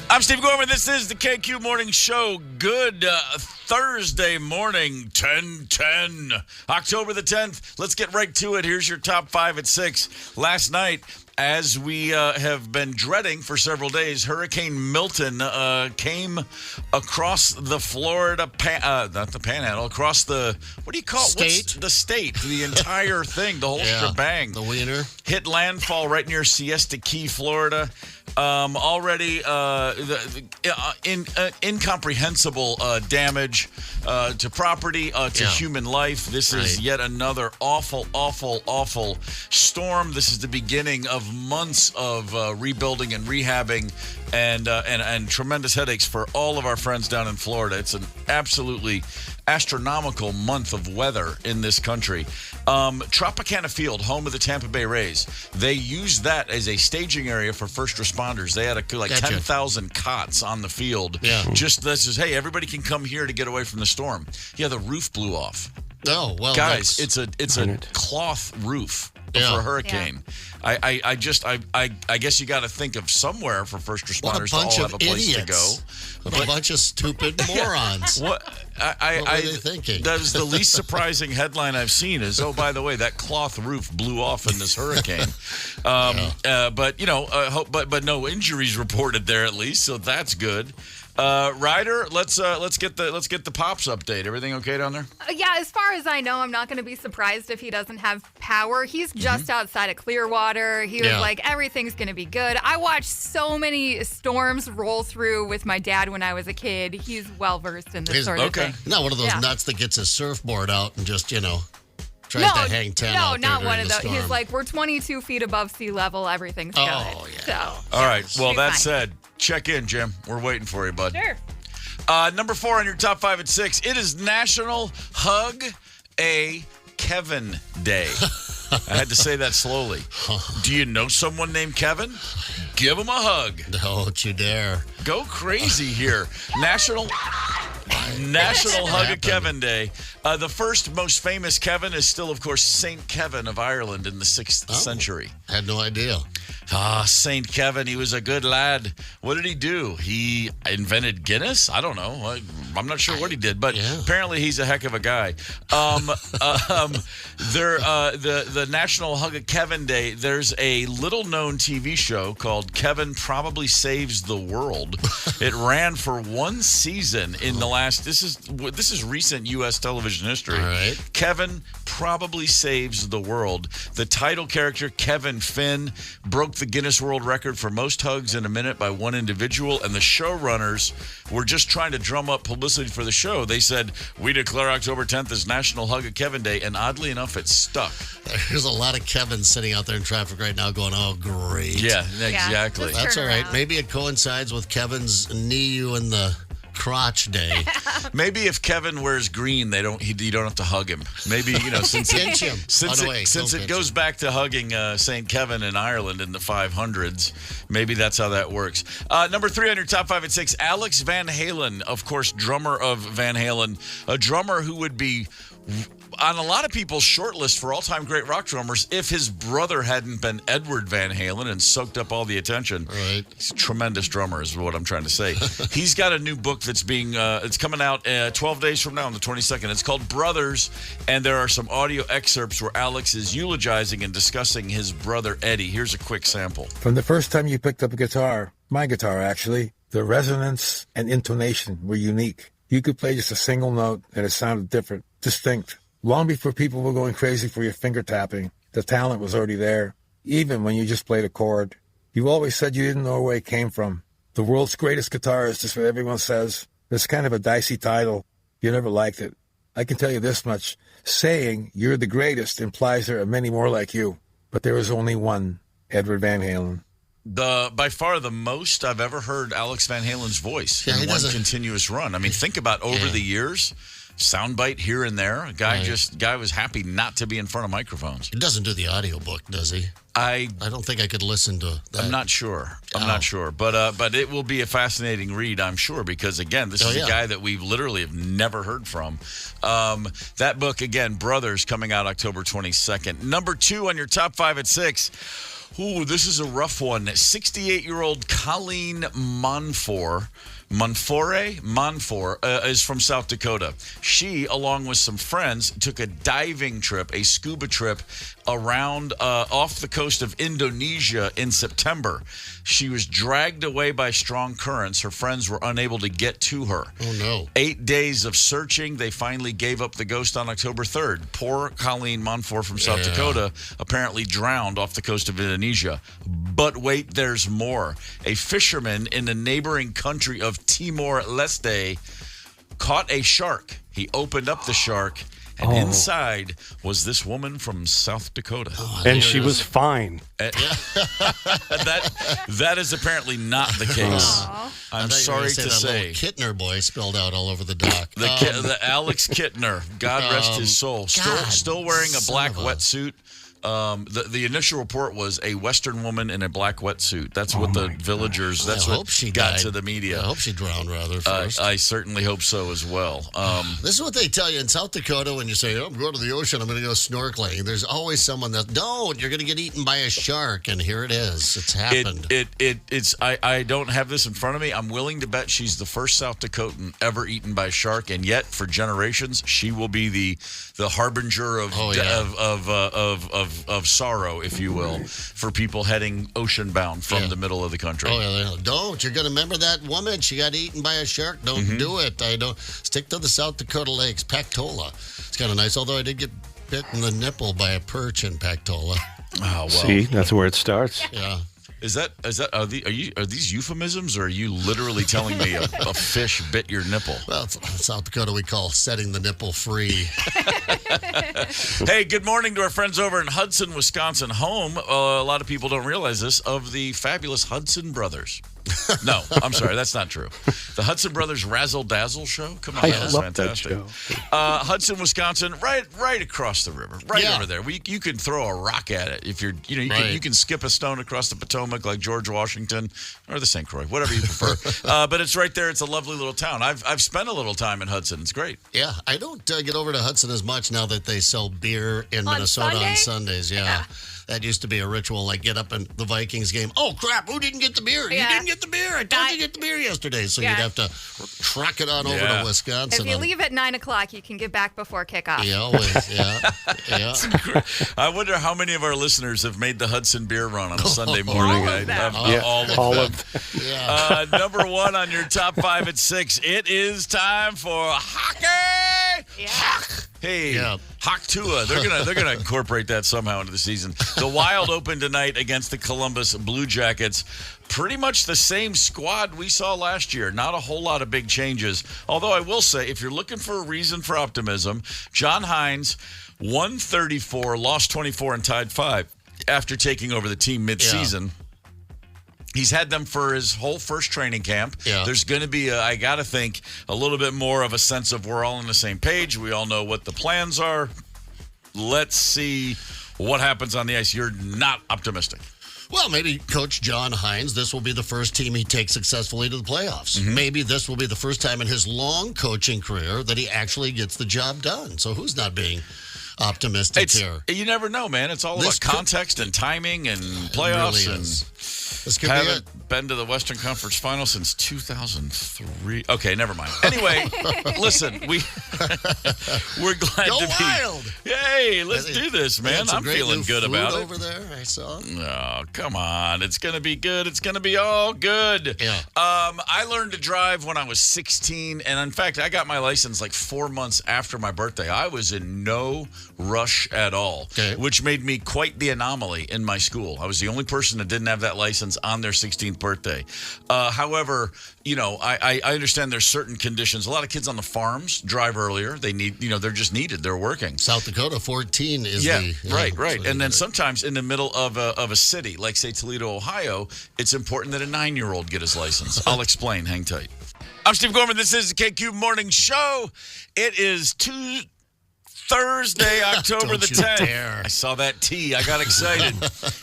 I'm Steve Gorman. This is the KQ Morning Show. Good Thursday morning, 10/10, October the 10th. Let's get right to it. Here's your top 5 at 6. Last night, as we have been dreading for several days, Hurricane Milton came across the Florida, not the Panhandle, across the, what do you call it? State? The state, the entire thing, the whole shebang. The wiener. Hit landfall right near Siesta Key, Florida. Already incomprehensible damage to property, to human life. This is yet another awful storm. This is the beginning of months of rebuilding and rehabbing and tremendous headaches for all of our friends down in Florida. It's an absolutely astronomical month of weather in this country. Tropicana Field, home of the Tampa Bay Rays, they used that as a staging area for first responders. They had 10,000 cots on the field. Yeah. Just this is, hey, everybody can come here to get away from the storm. Yeah, the roof blew off. Oh, well, guys, it's a cloth roof for a hurricane. Yeah. I guess you got to think of somewhere for first responders to all have a place to go. A bunch of stupid morons. What were they thinking? That is the least surprising headline I've seen is, oh, by the way, that cloth roof blew off in this hurricane. But no injuries reported there at least, so that's good. Ryder, let's get the Pops update. Everything okay down there? Yeah, as far as I know, I'm not going to be surprised if he doesn't have power. He's just outside of Clearwater. He was like, everything's going to be good. I watched so many storms roll through with my dad when I was a kid. He's well versed in this sort of thing. Not one of those nuts that gets his surfboard out and just tries to hang 10 out there. No, not one of those. Storm. He's like, we're 22 feet above sea level. Everything's good. Oh, yeah. So, all right. Well, that said, check in, Jim. We're waiting for you, bud. Sure. Number 4 on your top 5 at 6. It is National Hug a Kevin Day. I had to say that slowly. Do you know someone named Kevin? Give him a hug. Don't you dare. Go crazy here. National Hug a Kevin Day. The first most famous Kevin is still, of course, Saint Kevin of Ireland in the 6th century. I had no idea. Saint Kevin, he was a good lad. What did he do? He invented Guinness? I don't know. I'm not sure what he did, but apparently he's a heck of a guy. The National Hug a Kevin Day, there's a little-known TV show called Kevin Probably Saves the World. It ran for one season in the last, this is recent U.S. television history. All right. Kevin Probably Saves the World. The title character, Kevin Finn, broke the Guinness World Record for most hugs in a minute by one individual, and the showrunners were just trying to drum up publicity for the show. They said, we declare October 10th as National Hug a Kevin Day, and oddly enough, it stuck. There's a lot of Kevins sitting out there in traffic right now going, oh, great. Yeah, exactly. That's all right. Maybe it coincides with Kevin's knee you in the crotch day. Maybe if Kevin wears green, you don't have to hug him. Maybe, since it goes back to hugging St. Kevin in Ireland in the 500s, maybe that's how that works. Number 3 on your top 5 at 6, Alex Van Halen, of course, drummer of Van Halen, a drummer who would be on a lot of people's short list for all-time great rock drummers if his brother hadn't been Edward Van Halen and soaked up all the attention. Right. He's a tremendous drummer is what I'm trying to say. He's got a new book that's it's coming out 12 days from now on the 22nd. It's called Brothers, and there are some audio excerpts where Alex is eulogizing and discussing his brother Eddie. Here's a quick sample. From the first time you picked up a guitar, my guitar actually, the resonance and intonation were unique. You could play just a single note and it sounded different, distinct. Long before people were going crazy for your finger tapping, the talent was already there, even when you just played a chord. You always said you didn't know where it came from. The world's greatest guitarist is what everyone says. It's kind of a dicey title. You never liked it. I can tell you this much. Saying you're the greatest implies there are many more like you. But there is only one, Edward Van Halen. By far the most I've ever heard Alex Van Halen's voice in one continuous run. I mean, think about over the years. Soundbite here and there. Guy was happy not to be in front of microphones. He doesn't do the audiobook, does he? I don't think I could listen to that. I'm not sure. But it will be a fascinating read, I'm sure, because again, this is a guy that we literally have never heard from. That book again, Brothers, coming out October 22nd. Number 2 on your top 5 at 6. Ooh, this is a rough one. 68-year-old Colleen Monfort is from South Dakota. She, along with some friends, took a diving trip, a scuba trip, around off the coast of Indonesia in September. She was dragged away by strong currents. Her friends were unable to get to her. Oh, no. 8 days of searching. They finally gave up the ghost on October 3rd. Poor Colleen Monfort from South Dakota apparently drowned off the coast of Indonesia. But wait, there's more. A fisherman in the neighboring country of Timor-Leste caught a shark. He opened up the shark, and inside was this woman from South Dakota. And she was fine. That is apparently not the case. I'm sorry to say. Kittner boy spilled out all over the dock. The Alex Kittner, God rest his soul, still wearing a black wetsuit. The initial report was a Western woman in a black wetsuit. That's what the villagers. That's what she got died. to the media. I hope she drowned rather first. I certainly hope so as well. This is what they tell you in South Dakota when you say, I'm going to the ocean, I'm going to go snorkeling. There's always someone that, don't, you're going to get eaten by a shark. And here it is. It's happened. I don't have this in front of me. I'm willing to bet she's the first South Dakotan ever eaten by a shark. And yet, for generations, she will be the harbinger of sorrow, if you will, for people heading ocean bound from the middle of the country. Oh, yeah. Don't. You're going to remember that woman. She got eaten by a shark. Don't do it. I don't. Stick to the South Dakota lakes. Pactola. It's kind of nice, although I did get bit in the nipple by a perch in Pactola. Oh, well. See, that's where it starts. Yeah. Are these euphemisms, or are you literally telling me a fish bit your nipple? Well, in South Dakota, we call setting the nipple free. Hey, good morning to our friends over in Hudson, Wisconsin, home, a lot of people don't realize this, of the fabulous Hudson Brothers. No, I'm sorry, that's not true. The Hudson Brothers Razzle Dazzle show? Come on, I that was love fantastic. that show. Hudson, Wisconsin, right across the river, over there. You can throw a rock at it if you can skip a stone across the Potomac like George Washington or the St. Croix, whatever you prefer. But it's right there. It's a lovely little town. I've spent a little time in Hudson. It's great. Yeah, I don't get over to Hudson as much now that they sell beer in Minnesota on Sundays. Yeah. That used to be a ritual, like get up in the Vikings game. Oh, crap, who didn't get the beer? Yeah. You didn't get the beer. I told you to get the beer yesterday. So you'd have to truck it on over to Wisconsin. If you leave at 9 o'clock, you can get back before kickoff. Yeah, always. Yeah. I wonder how many of our listeners have made the Hudson beer run on a Sunday morning. All of them. Yeah. Number one on your top 5 at 6. It is time for hockey. Yeah. Hey, Hawk Tua. They're gonna incorporate that somehow into the season. The Wild open tonight against the Columbus Blue Jackets. Pretty much the same squad we saw last year. Not a whole lot of big changes. Although I will say, if you're looking for a reason for optimism, John Hines, 134, lost 24 and tied 5 after taking over the team midseason. Yeah. He's had them for his whole first training camp. Yeah. There's going to be, I got to think, a little bit more of a sense of we're all on the same page. We all know what the plans are. Let's see what happens on the ice. You're not optimistic. Well, maybe Coach John Hines, this will be the first team he takes successfully to the playoffs. Mm-hmm. Maybe this will be the first time in his long coaching career that he actually gets the job done. So who's not being optimistic here? You never know, man. It's all about context and timing and playoffs. Really and this could haven't been to the Western Conference Final since 2003. Okay, never mind. Anyway, listen, we're glad Go to be. Wild! Hey, let's do this, man. I'm feeling good about it. Over there, I saw. Oh, come on. It's going to be good. It's going to be all good. Yeah. I learned to drive when I was 16, and in fact, I got my license like 4 months after my birthday. I was in no rush at all, which made me quite the anomaly in my school. I was the only person that didn't have that license on their 16th birthday. However, I understand there's certain conditions. A lot of kids on the farms drive earlier. They need, they're just needed. They're working. South Dakota, 14 is right. So and then sometimes in the middle of a city, like say Toledo, Ohio, it's important that a 9-year-old get his license. I'll explain. Hang tight. I'm Steve Gorman. This is the KQ Morning Show. It is Thursday, October the 10th. Dare. I saw that T. I got excited.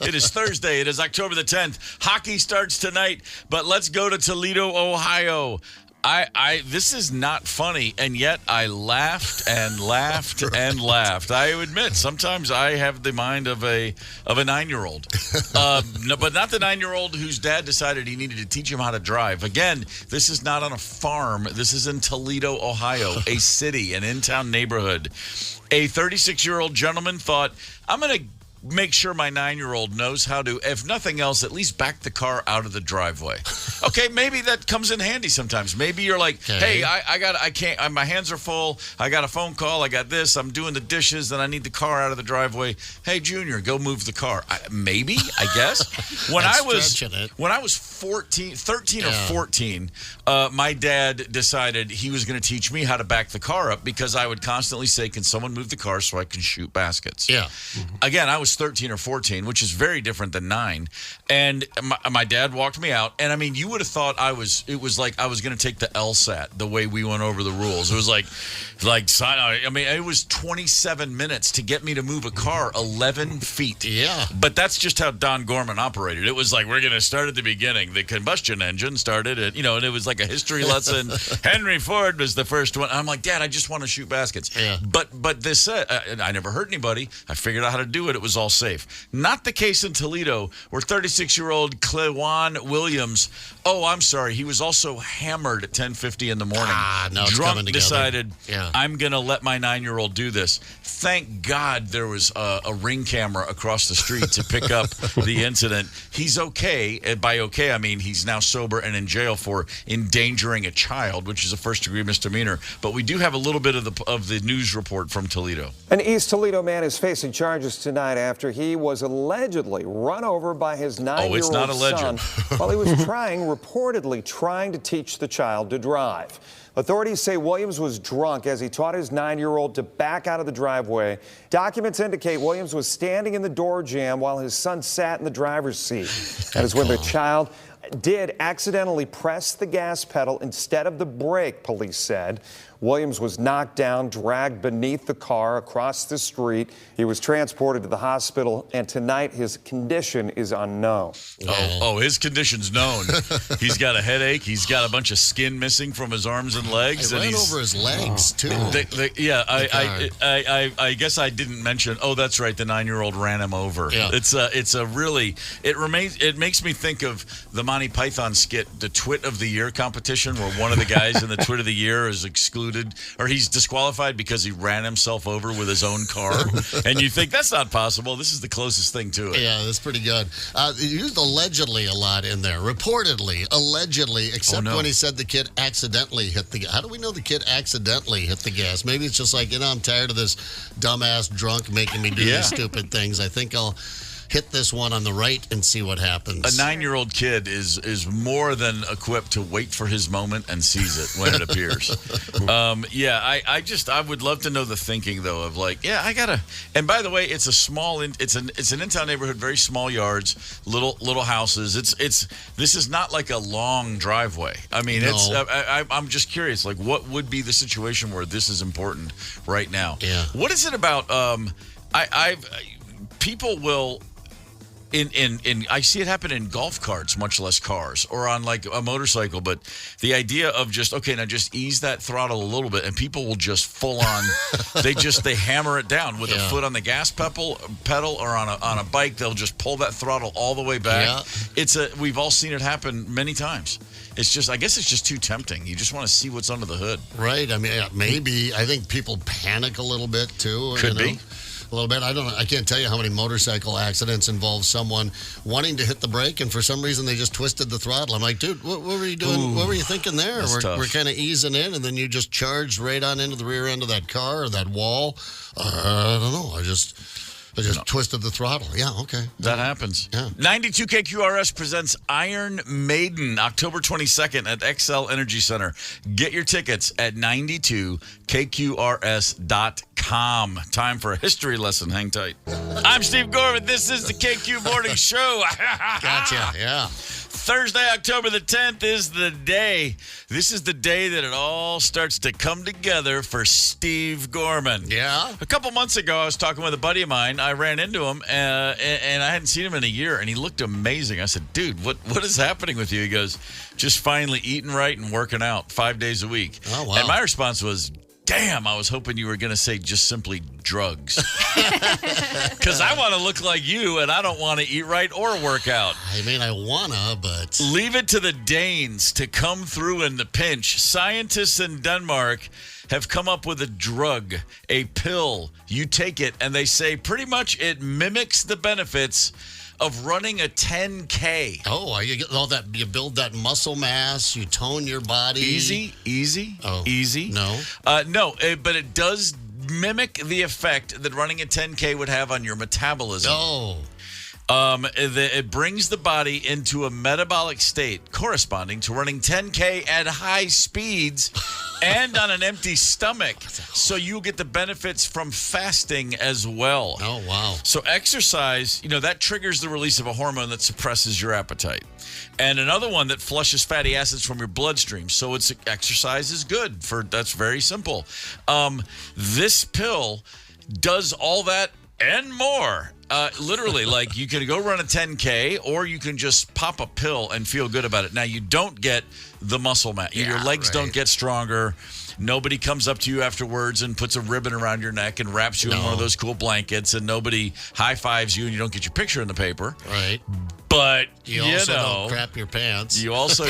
It is Thursday. It is October the 10th. Hockey starts tonight, but let's go to Toledo, Ohio. This is not funny, and yet I laughed and laughed and laughed. I admit, sometimes I have the mind of a 9-year-old, no, but not the 9-year-old whose dad decided he needed to teach him how to drive. Again, this is not on a farm. This is in Toledo, Ohio, a city, an in-town neighborhood. A 36-year-old gentleman thought, I'm going to make sure my 9-year-old knows how to, if nothing else, at least back the car out of the driveway. Okay, maybe that comes in handy sometimes. Maybe you're like, hey, I can't, my hands are full. I got a phone call. I got this. I'm doing the dishes, and I need the car out of the driveway. Hey, Junior, go move the car. Maybe, I guess. When I was 13 or 14, my dad decided he was going to teach me how to back the car up because I would constantly say, can someone move the car so I can shoot baskets? Yeah. Again, I was 13 or 14, which is very different than 9. And my dad walked me out. And I mean, you would have thought it was like I was going to take the LSAT the way we went over the rules. It was like, I mean, it was 27 minutes to get me to move a car 11 feet. Yeah. But that's just how Don Gorman operated. It was like, we're going to start at the beginning. The combustion engine started at, and it was like a history lesson. Henry Ford was the first one. I'm like, Dad, I just want to shoot baskets. Yeah. But this, I never hurt anybody. I figured out how to do it. It was all safe. Not the case in Toledo, where 36-year-old Clewan Williams, I'm sorry, he was also hammered at 10:50 in the morning. No, it's coming together. Decided, yeah. I'm going to let my 9-year-old do this. Thank God there was a ring camera across the street to pick up the incident. He's okay. And by okay, I mean he's now sober and in jail for endangering a child, which is a first-degree misdemeanor. But we do have a little bit of the news report from Toledo. An East Toledo man is facing charges tonight after he was allegedly run over by his 9-year-old it's not alleged. son while he was reportedly trying to teach the child to drive. Authorities say Williams was drunk as he taught his 9-year-old to back out of the driveway. Documents indicate Williams was standing in the door jamb while his son sat in the driver's seat. That is when the child did accidentally press the gas pedal instead of the brake, police said. Williams was knocked down, dragged beneath the car across the street. He was transported to the hospital, and tonight his condition is unknown. His condition's known. He's got a headache. He's got a bunch of skin missing from his arms and legs. It ran over his legs, too. I guess I didn't mention. Oh, that's right. The 9-year-old ran him over. Yeah. It makes me think of the Monty Python skit, the Twit of the Year competition, where one of the guys in the Twit of the Year is excluded, or he's disqualified because he ran himself over with his own car. And you think that's not possible. This is the closest thing to it. Yeah, that's pretty good. He used allegedly a lot in there. Reportedly, allegedly, except when he said the kid accidentally hit the gas. How do we know the kid accidentally hit the gas? Maybe it's just like, I'm tired of this dumbass drunk making me do these stupid things. I think I'll hit this one on the right and see what happens. A 9-year-old kid is more than equipped to wait for his moment and seize it when it appears. I would love to know the thinking though of like, I gotta. And by the way, it's an in-town neighborhood, very small yards, little houses. This is not like a long driveway. I mean, I'm just curious, like what would be the situation where this is important right now? Yeah. What is it about? People will. I see it happen in golf carts, much less cars, or on like a motorcycle. But the idea of just ease that throttle a little bit, and people will just full on. they hammer it down with a foot on the gas pedal, or on a bike. They'll just pull that throttle all the way back. Yeah. We've all seen it happen many times. It's just, I guess it's just too tempting. You just want to see what's under the hood. Right. I mean, maybe. I think people panic a little bit too. Could be. A little bit. I can't tell you how many motorcycle accidents involve someone wanting to hit the brake and for some reason they just twisted the throttle. I'm like, dude, what were you doing? What were you thinking there? We're kind of easing in and then you just charged right on into the rear end of that car or that wall. I don't know. I just twisted the throttle. Yeah, okay. That happens. Yeah. 92 KQRS presents Iron Maiden, October 22nd at XL Energy Center. Get your tickets at 92kqrs.com. Time for a history lesson. Hang tight. I'm Steve Gorman. This is the KQ Morning Show. Gotcha, yeah. Thursday, October the 10th is the day. This is the day that it all starts to come together for Steve Gorman. Yeah? A couple months ago, I was talking with a buddy of mine. I ran into him, and I hadn't seen him in a year, and he looked amazing. I said, dude, what is happening with you? He goes, just finally eating right and working out 5 days a week. Oh, wow. And my response was, damn, I was hoping you were going to say just simply drugs. Because I want to look like you, and I don't want to eat right or work out. I mean, I wanna, but... Leave it to the Danes to come through in the pinch. Scientists in Denmark have come up with a drug, a pill. You take it, and they say pretty much it mimics the benefits of running a 10K. Oh, you get all that? You build that muscle mass. You tone your body. Easy. Oh, easy. No, but it does mimic the effect that running a 10K would have on your metabolism. Oh, It brings the body into a metabolic state corresponding to running 10K at high speeds and on an empty stomach. So you get the benefits from fasting as well. oh, wow. So exercise, that triggers the release of a hormone that suppresses your appetite. And another one that flushes fatty acids from your bloodstream. So exercise is good that's very simple. This pill does all that and more. Literally, like you can go run a 10K or you can just pop a pill and feel good about it. Now, you don't get the muscle mass. Your legs don't get stronger. Nobody comes up to you afterwards and puts a ribbon around your neck and wraps you in one of those cool blankets, and nobody high-fives you and you don't get your picture in the paper. Right. But, you also don't crap your pants. You also,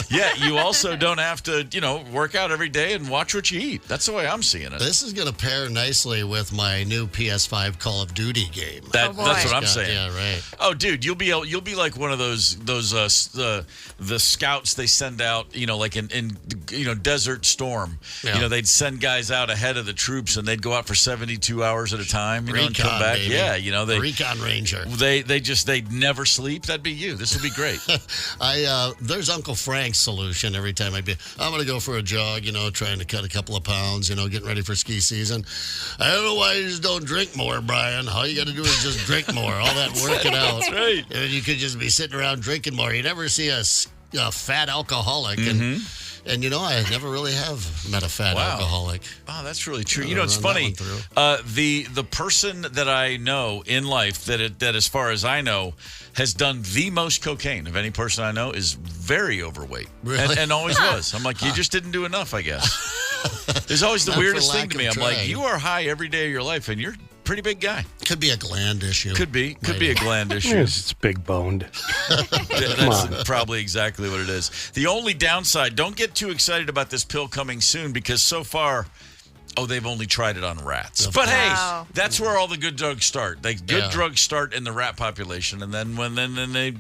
you also don't have to, work out every day and watch what you eat. That's the way I'm seeing it. This is going to pair nicely with my new PS5 Call of Duty game. That's what I'm saying. Yeah, right. Oh, dude, you'll be like one of those the scouts they send out, like in Desert Storm. Yeah. They'd send guys out ahead of the troops and they'd go out for 72 hours at a time, Recon, and come back. baby. Yeah, they Recon Ranger. They'd never sleep. That'd be you. This would be great. There's Uncle Frank's solution every time I'm going to go for a jog, trying to cut a couple of pounds, getting ready for ski season. I don't know why you just don't drink more, Brian. All you got to do is just drink more. All that working out. That's right. And you could just be sitting around drinking more. You never see a fat alcoholic. And I never really have met a fat alcoholic. Oh, that's really true. It's funny. The person that I know in life that as far as I know has done the most cocaine of any person I know is very overweight. Really? And always was. I'm like, you just didn't do enough, I guess. There's always the Not weirdest for thing to me. lack I'm of like, trying. you are high every day of your life and you're a pretty big guy. Could be a gland issue. Could be a gland issue. Yes, it's big boned. That's probably exactly what it is. The only downside, don't get too excited about this pill coming soon because so far, they've only tried it on rats. But hey, that's where all the good drugs start. Good drugs start in the rat population, and then they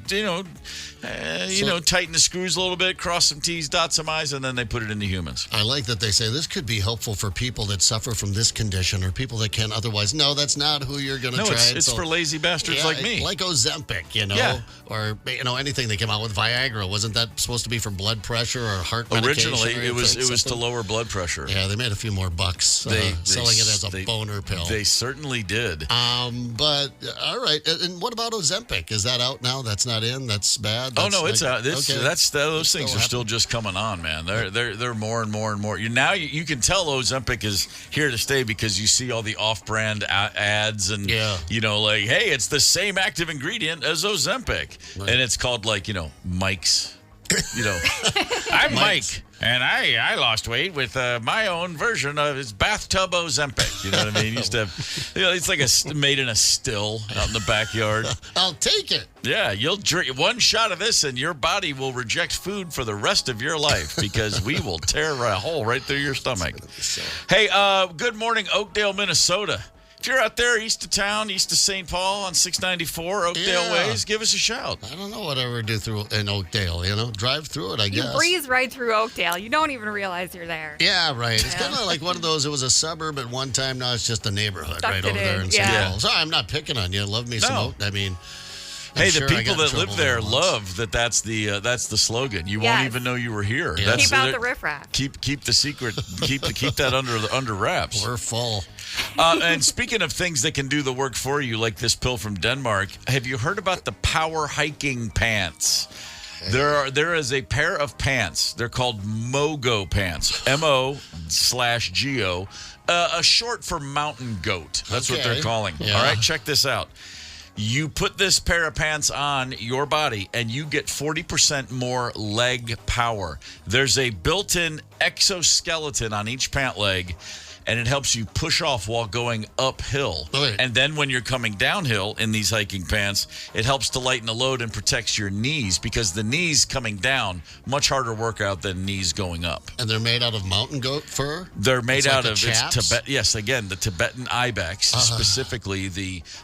tighten the screws a little bit, cross some T's, dot some I's, and then they put it into humans. I like that they say this could be helpful for people that suffer from this condition or people that can't otherwise. No, that's not who you're going to try. No, it's for lazy bastards like me. Like Ozempic, or anything they came out with. Viagra, wasn't that supposed to be for blood pressure or heart medication? Originally, it was to lower blood pressure. Yeah, they made a few more bucks selling it as a boner pill. They certainly did. But all right, and what about Ozempic? Is that out now? That's not in. That's bad. It's out. Those things are still just coming on, man. They're more and more and more. You can tell Ozempic is here to stay because you see all the off-brand ads and like, hey, it's the same active ingredient as Ozempic, and it's called Mike's. I'm Mike, and I lost weight with my own version of his bathtub Ozempic. You know what I mean? Used to have, it's like made in a still out in the backyard. I'll take it. Yeah, you'll drink one shot of this, and your body will reject food for the rest of your life because we will tear a hole right through your stomach. Hey, good morning, Oakdale, Minnesota. If you're out there east of town, east of St. Paul on 694 Oakdale Ways, give us a shout. I don't know what I would do in Oakdale, drive through it, I guess. You breeze right through Oakdale. You don't even realize you're there. Yeah, right. It's kind of like one of those, it was a suburb at one time, now it's just a neighborhood Sucked right over there in St. Yeah. Paul. So I'm not picking on you. Love me some Oakdale. I mean... Hey, the people that live there love that's the slogan. You won't even know you were here. Yeah. Keep out the riffraff. Keep the secret. keep that under wraps. We're full. And speaking of things that can do the work for you, like this pill from Denmark, have you heard about the power hiking pants? There is a pair of pants. They're called Mogo pants. MO/GO. A short for mountain goat. That's what they're calling. Yeah. All right, check this out. You put this pair of pants on your body and you get 40% more leg power. There's a built-in exoskeleton on each pant leg, and it helps you push off while going uphill. Right. And then when you're coming downhill in these hiking pants, it helps to lighten the load and protects your knees, because the knees coming down, much harder workout than knees going up. And they're made out of mountain goat fur? They're made out of chaps? Tibet. Yes, again, the Tibetan ibex, specifically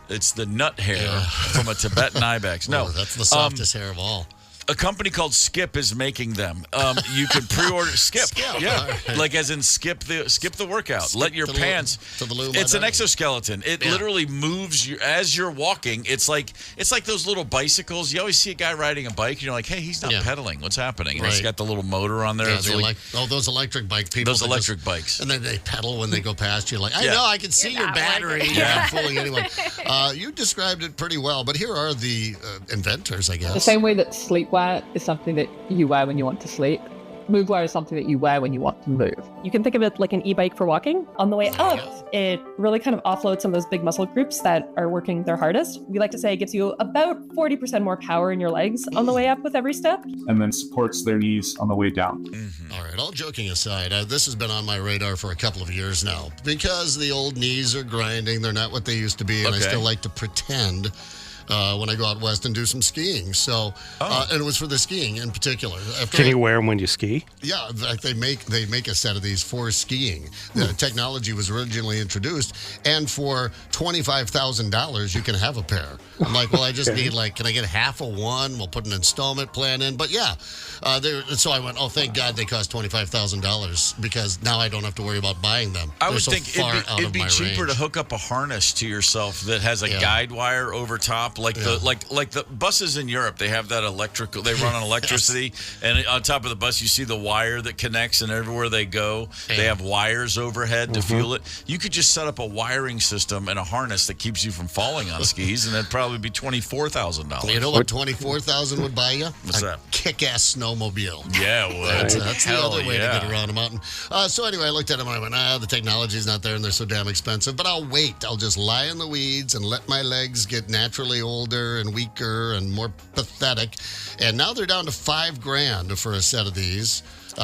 it's the nut hair from a Tibetan ibex. No, that's the softest hair of all. A company called Skip is making them. You can pre-order Skip. Yeah, right. like as in skip the workout. Let your pants. To the loo, It's an exoskeleton. It literally moves you as you're walking. It's like those little bicycles. You always see a guy riding a bike, and you're like, hey, he's not pedaling. What's happening? And it's got the little motor on there. Yeah, It's really, those electric bike people. those electric bikes. And then they pedal when they go past you. Like, I know, I can see your not battery. like it. You're not fooling anyone. You described it pretty well, but here are the inventors, I guess. The same way that sleepwear is something that you wear when you want to sleep, movewear is something that you wear when you want to move. You can think of it like an e-bike for walking. On the way up, it really kind of offloads some of those big muscle groups that are working their hardest. We like to say it gives you about 40% more power in your legs on the way up with every step. And then supports their knees on the way down. Mm-hmm. All right, all joking aside, this has been on my radar for a couple of years now, because the old knees are grinding. They're not what they used to be, and I still like to pretend when I go out west and do some skiing. So, and it was for the skiing in particular. Can you wear them when you ski? Yeah, they make a set of these for skiing. The technology was originally introduced, and for $25,000, you can have a pair. I'm like, well, I just need can I get half of one? We'll put an installment plan in. But yeah, so I went, oh, thank God they cost $25,000, because now I don't have to worry about buying them. I They're would so think it'd be cheaper range. to hook up a harness to yourself that has a guide wire over top, like the buses in Europe. They have that electrical. They run on electricity, and on top of the bus, you see the wire that connects, and everywhere they go, they have wires overhead to fuel it. You could just set up a wiring system and a harness that keeps you from falling on skis, and that'd probably be $24,000. You know what $24,000 would buy you? What's that? Kick-ass snowmobile. Yeah, well, that's the other way to get around a mountain. So anyway, I looked at them and I went, the technology's not there and they're so damn expensive, but I'll wait. I'll just lie in the weeds and let my legs get naturally older and weaker and more pathetic. And now they're down to $5,000 for a set of these.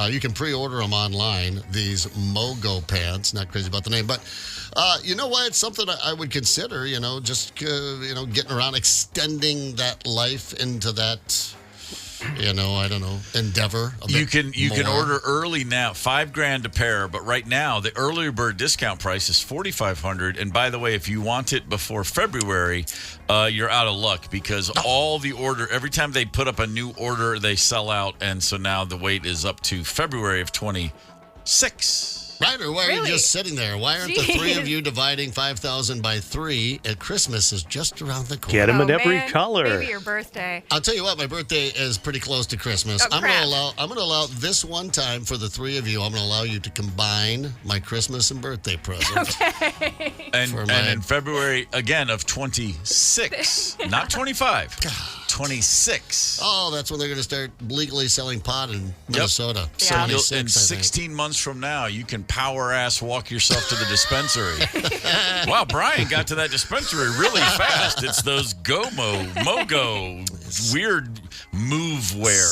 You can pre-order them online, these Mogo pants. Not crazy about the name, but you know what? It's something I would consider, just, getting around, extending that life into that, I don't know, endeavor. You can order early now, $5,000 a pair, but right now the earlier bird discount price is $4,500. And by the way, if you want it before February, you're out of luck, because every time they put up a new order, they sell out, and so now the wait is up to February of 26. Right, or why are you just sitting there? Why aren't the three of you dividing 5,000 by 3? And Christmas is just around the corner. Get them in every color. Maybe your birthday. I'll tell you what, my birthday is pretty close to Christmas. I'm going to allow this one time for the three of you. I'm going to allow you to combine my Christmas and birthday presents. Okay. And in February again of 26, not 25. 26. Oh, that's when they're going to start legally selling pot in Minnesota. Yeah. 76, In 16 months from now, you can power ass walk yourself to the dispensary. Wow, Brian got to that dispensary really fast. It's those Mogo weird move wear.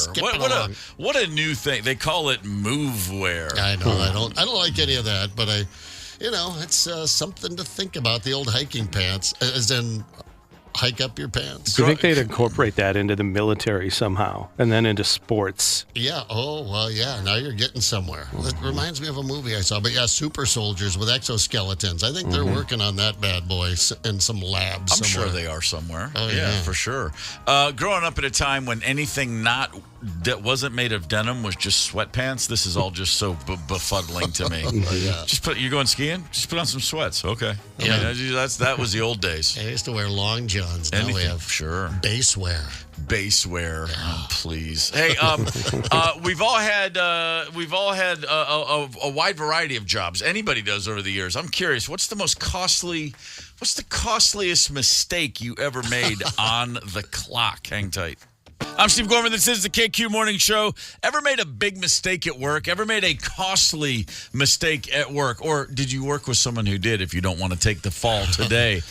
What a new thing. They call it move wear. I know. I don't like any of that, but it's something to think about. The old hiking pants, as in hike up your pants. Do you think they'd incorporate that into the military somehow, and then into sports? Yeah. Oh, well, yeah. Now you're getting somewhere. It reminds me of a movie I saw. But yeah, super soldiers with exoskeletons. I think they're working on that bad boy in some labs I'm somewhere. sure they are somewhere. Oh, yeah, yeah. for sure. Growing up at a time when anything that wasn't made of denim was just sweatpants, this is all just so befuddling to me. You're going skiing? Just put on some sweats. Okay. I mean, that was the old days. I used to wear long johns. Now we have base wear. Oh, please. Hey, we've all had a wide variety of jobs. Anybody does over the years. I'm curious, what's the costliest mistake you ever made on the clock? Hang tight. I'm Steve Gorman. This is the KQ Morning Show. Ever made a big mistake at work? Ever made a costly mistake at work? Or did you work with someone who did, if you don't want to take the fall today?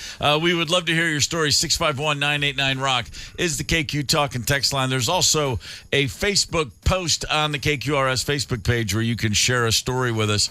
We would love to hear your story. 651-989-ROCK is the KQ Talk and Text line. There's also a Facebook post on the KQRS Facebook page where you can share a story with us.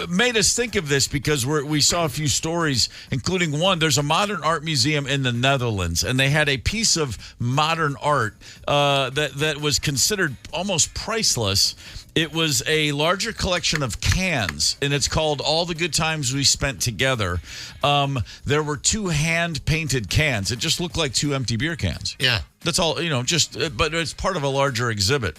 Made us think of this because we saw a few stories, including one. There's a modern art museum in the Netherlands, and they had a piece of modern art that was considered almost priceless. It was a larger collection of cans, and it's called All the Good Times We Spent Together. There were 2 hand-painted cans. It just looked like 2 empty beer cans. Yeah. That's all, but it's part of a larger exhibit.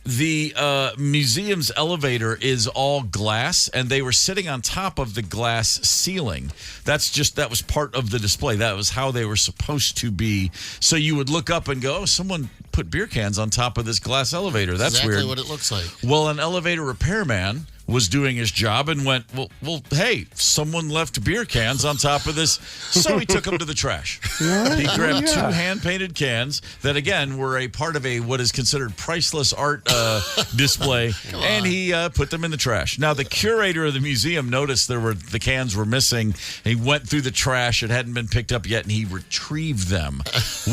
The museum's elevator is all glass, and they were sitting on top of the glass ceiling. That was part of the display. That was how they were supposed to be. So you would look up and go, oh, someone put beer cans on top of this glass elevator. That's exactly weird. What it looks like. Well, an elevator repairman was doing his job and went, well, hey, someone left beer cans on top of this. So he took them to the trash. He grabbed 2 hand-painted cans that, again, were a part of what is considered priceless art display, and he put them in the trash. Now, the curator of the museum noticed the cans were missing. He went through the trash. It hadn't been picked up yet, and he retrieved them,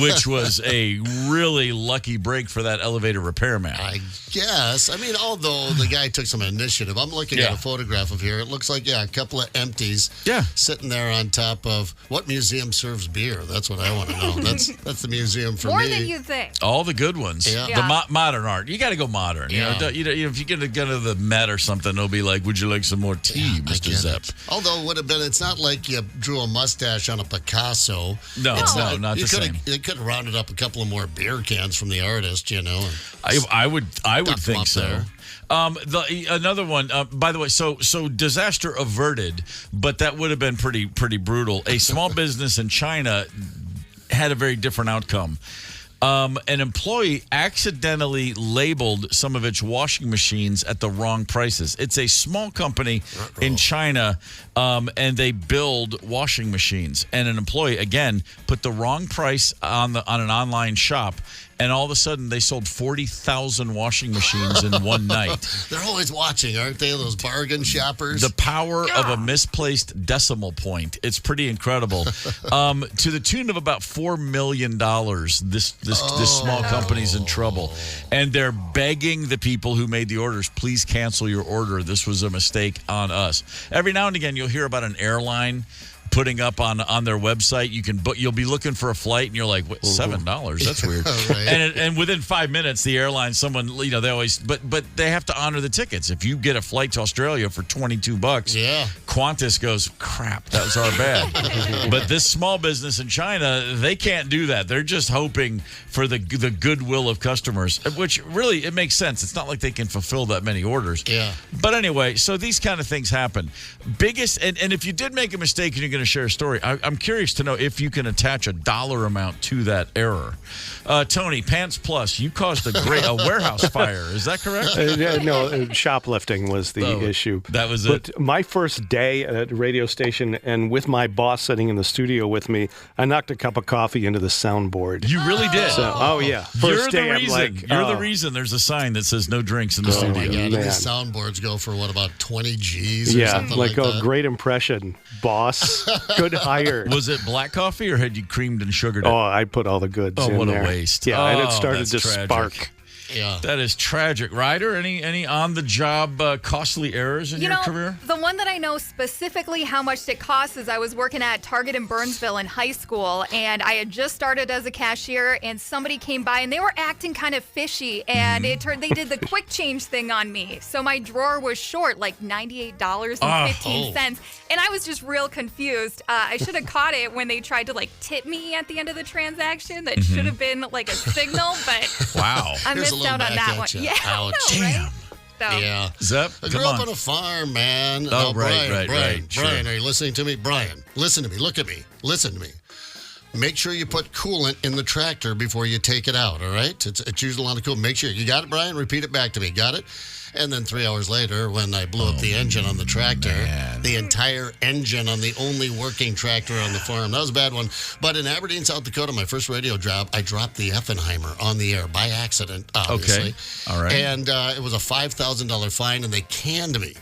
which was a really lucky break for that elevator repairman. I guess. I mean, although the guy took some initiative, I'm looking at a photograph of here. It looks like, a couple of empties sitting there on top of what museum serves beer. That's what I want to know. That's the museum for me. More than you think. All the good ones. Yeah. The modern art. You got to go modern. Yeah. If you get to go to the Met or something, they'll be like, would you like some more tea, Mr. Zepp? Although it would have been, it's not like you drew a mustache on a Picasso. No, not the same. They could have rounded up a couple of more beer cans from the artist, I would think so. There. Another one, by the way, so disaster averted, but that would have been pretty brutal. A small business in China had a very different outcome. An employee accidentally labeled some of its washing machines at the wrong prices. It's a small company in China, and they build washing machines. And an employee, again, put the wrong price on an online shop. And all of a sudden, they sold 40,000 washing machines in one night. They're always watching, aren't they? Those bargain shoppers. The power of a misplaced decimal point. It's pretty incredible. To the tune of about $4 million, this small company's in trouble. And they're begging the people who made the orders, please cancel your order. This was a mistake on us. Every now and again, you'll hear about an airline putting up on their website, you'll be looking for a flight, and you're like, what, $7? That's weird. Right. And within 5 minutes, the airline, someone, they always, but they have to honor the tickets. If you get a flight to Australia for $22, Qantas goes, crap, that was our bad. But this small business in China, they can't do that. They're just hoping for the goodwill of customers, which really, it makes sense. It's not like they can fulfill that many orders. Yeah. But anyway, so these kind of things happen. And if you did make a mistake and you're going to share a story, I'm curious to know if you can attach a dollar amount to that error. Tony, Pants Plus, you caused a warehouse fire. Is that correct? No, shoplifting was the issue. That was it. But my first day at a radio station, and with my boss sitting in the studio with me, I knocked a cup of coffee into the soundboard. You really did? First day, you're the reason there's a sign that says no drinks in the studio. My God. These soundboards go for, about 20 G's or something like that? Great impression, boss. Good hire. Was it black coffee, or had you creamed and sugared it? Oh, I put all the goods in what there. A waste. Yeah, and it started to spark. Yeah. That is tragic. Ryder, any on-the-job costly errors in your career? The one that I know specifically how much it costs is I was working at Target in Burnsville in high school, and I had just started as a cashier, and somebody came by, and they were acting kind of fishy, and they did the quick change thing on me. So my drawer was short, like $98.15. And I was just real confused. I should have caught it when they tried to tip me at the end of the transaction. That should have been like a signal, but wow. I missed out on that one. Yeah, ouch. Damn. So. Yeah. Zepp, I grew up on a farm, man. Oh, right. Brian, Sure. are you listening to me? Brian, listen to me. Look at me. Listen to me. make sure you put coolant in the tractor before you take it out, all right? It's usually a lot of coolant. Make sure. You got it, Brian? Repeat it back to me. Got it? And then 3 hours later, when I blew up the engine on the tractor, the entire engine on the only working tractor on the farm. That was a bad one. But in Aberdeen, South Dakota, my first radio job, I dropped the Effenheimer on the air by accident, obviously. Okay. All right. And it was a $5,000 fine, and they canned me.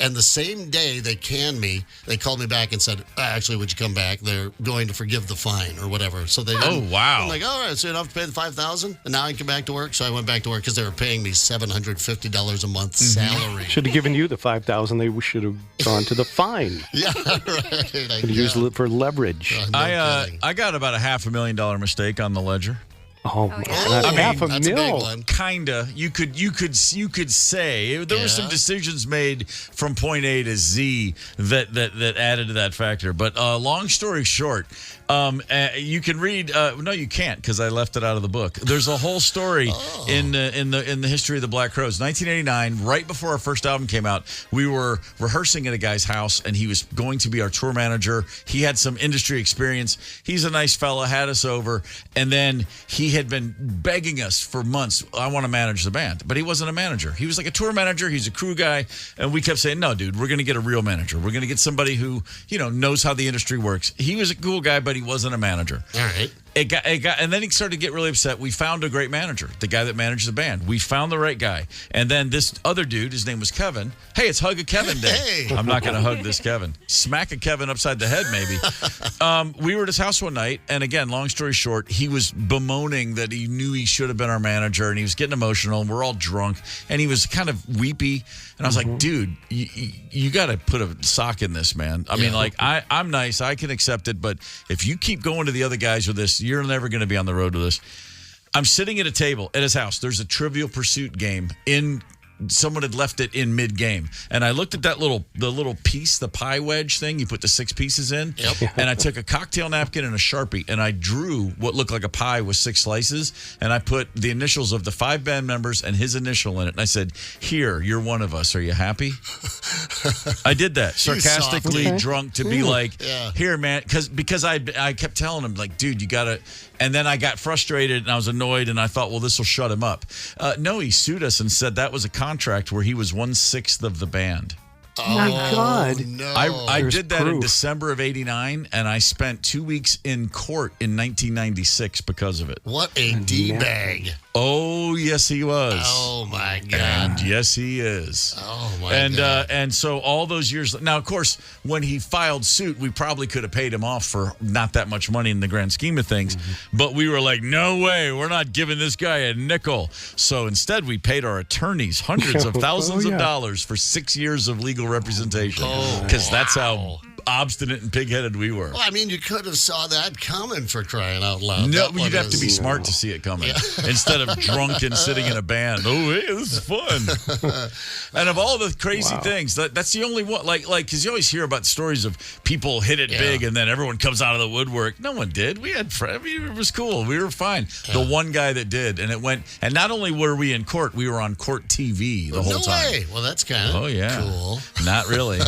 And the same day they canned me, they called me back and said, actually, would you come back? They're going to forgive the fine or whatever. So they didn't. Oh, wow. I'm like, all right, so you don't have to pay the $5,000? And now I can come back to work? So I went back to work because they were paying me $750 a month salary. Should have given you the $5,000. They should have gone to the fine. Yeah, right. Could use it for leverage. I got about a $500,000 mistake on the ledger. Oh, yeah. that's I mean, half a that's a big mil. one. Kinda. You could say there were some decisions made from point A to Z that added to that factor. But long story short, you can read. No, you can't because I left it out of the book. There's a whole story in the history of the Black Crowes. 1989, right before our first album came out, we were rehearsing at a guy's house, and he was going to be our tour manager. He had some industry experience. He's a nice fella. Had us over, and then he had been begging us for months, I want to manage the band. But he wasn't a manager. He was like a tour manager. He's a crew guy. And we kept saying, no, dude, we're going to get a real manager. We're going to get somebody who, knows how the industry works. He was a cool guy, but he wasn't a manager. All right. It got, and then he started to get really upset. We found a great manager, the guy that managed the band. We found the right guy. And then this other dude, his name was Kevin. Hey, it's Hug a Kevin Day. Hey. I'm not going to hug this Kevin. Smack a Kevin upside the head, maybe. We were at his house one night, and again, long story short, he was bemoaning that he knew he should have been our manager, and he was getting emotional, and we're all drunk, and he was kind of weepy. And I was like, dude, you got to put a sock in this, man. I mean, like, I'm nice. I can accept it. But if you keep going to the other guys with this, you're never going to be on the road with this. I'm sitting at a table at his house. There's a Trivial Pursuit game in. Someone had left it in mid-game. And I looked at the little piece, the pie wedge thing. You put the 6 pieces in. Yep. And I took a cocktail napkin and a Sharpie, and I drew what looked like a pie with 6 slices. And I put the initials of the 5 band members and his initial in it. And I said, here, you're one of us. Are you happy? I did that, sarcastically drunk, to be like, here, man. Because I kept telling him, like, dude, you got to. And then I got frustrated, and I was annoyed, and I thought, well, this will shut him up. No, he sued us and said that was a contract where he was 1/6 of the band. Oh, my God. No. I did that in December of 89, and I spent 2 weeks in court in 1996 because of it. What a D-bag. Oh, yes, he was. Oh, my God. And yes, he is. Oh, my God. And so all those years. Now, of course, when he filed suit, we probably could have paid him off for not that much money in the grand scheme of things. Mm-hmm. But we were like, no way. We're not giving this guy a nickel. So instead, we paid our attorneys hundreds of thousands of dollars for 6 years of legal representation. Because that's how obstinate and pig-headed we were. Well, I mean, you could have saw that coming, for crying out loud. No, you'd have to be smart to see it coming. Instead of drunk and sitting in a band. Oh, hey, this is fun. And of all the crazy things, that's the only one. Like, because you always hear about stories of people hit it big and then everyone comes out of the woodwork. No one did. We had friends. It was cool. We were fine. The one guy that did, and it went. And not only were we in court, we were on court TV the whole time. No way. Well, that's kind of cool. Not really.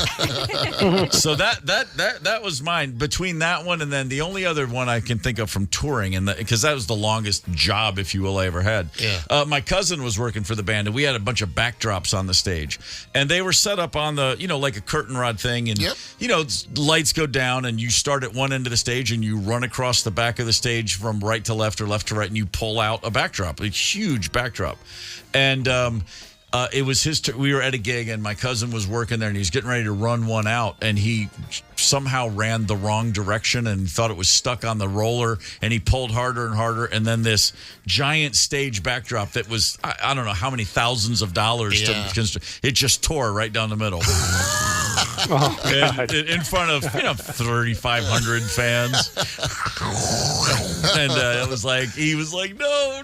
So that was mine. Between that one and then the only other one I can think of from touring, and because that was the longest job, if you will, I ever had. Yeah. My cousin was working for the band, and we had a bunch of backdrops on the stage, and they were set up on the, like a curtain rod thing, and lights go down, and you start at one end of the stage, and you run across the back of the stage from right to left or left to right, and you pull out a backdrop, a huge backdrop, and it was his turn. We were at a gig, and my cousin was working there, and he was getting ready to run one out, and he somehow ran the wrong direction and thought it was stuck on the roller, and he pulled harder and harder, and then this giant stage backdrop that was, I don't know how many thousands of dollars to construct, it just tore right down the middle. In front of 3,500 fans. And it was like, he was like, no.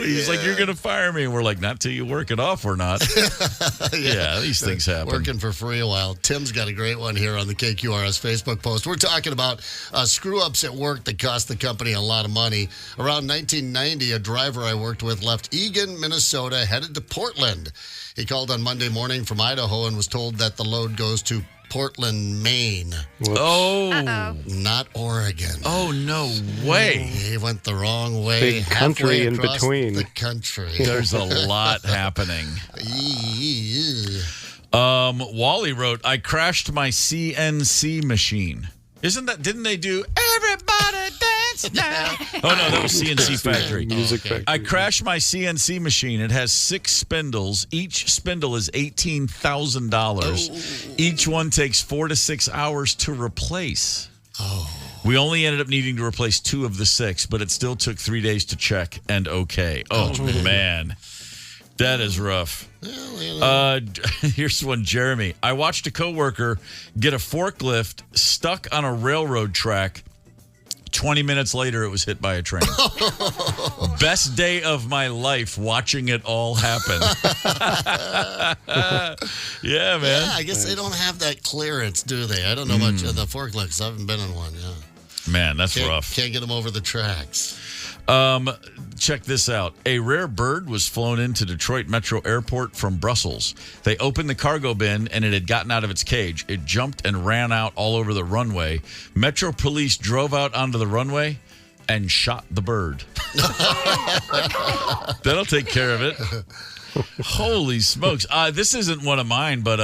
He was like, you're going to fire me. And we're like, not till you work it off or not. These things happen. Working for free a while. Tim's got a great one here on the KQRS Facebook post. We're talking about screw-ups at work that cost the company a lot of money. Around 1990, a driver I worked with left Eagan, Minnesota, headed to Portland. He called on Monday morning from Idaho and was told that the load goes to Portland, Maine. Whoops. Oh. Not Oregon. Oh, no way. He went the wrong way. Big country halfway in across between. the country. There's a lot happening. Wally wrote, I crashed my CNC machine. Didn't they do Everybody Dance Now? Oh, no, that was CNC Factory. Music Factory. I crashed my CNC machine. It has 6 spindles. Each spindle is $18,000. Each one takes 4 to 6 hours to replace. We only ended up needing to replace 2 of the 6, but it still took 3 days to check and okay. Oh, man. That is rough. Here's one, Jeremy. I watched a coworker get a forklift stuck on a railroad track. 20 minutes later, it was hit by a train. Best day of my life watching it all happen. Yeah, man. Yeah, I guess they don't have that clearance, do they? I don't know much of the forklifts. I haven't been in one. Yeah. Man, that's rough. Can't get them over the tracks. Check this out. A rare bird was flown into Detroit Metro Airport from Brussels. They opened the cargo bin and it had gotten out of its cage. It jumped and ran out all over the runway. Metro police drove out onto the runway and shot the bird. That'll take care of it. Holy smokes. This isn't one of mine, but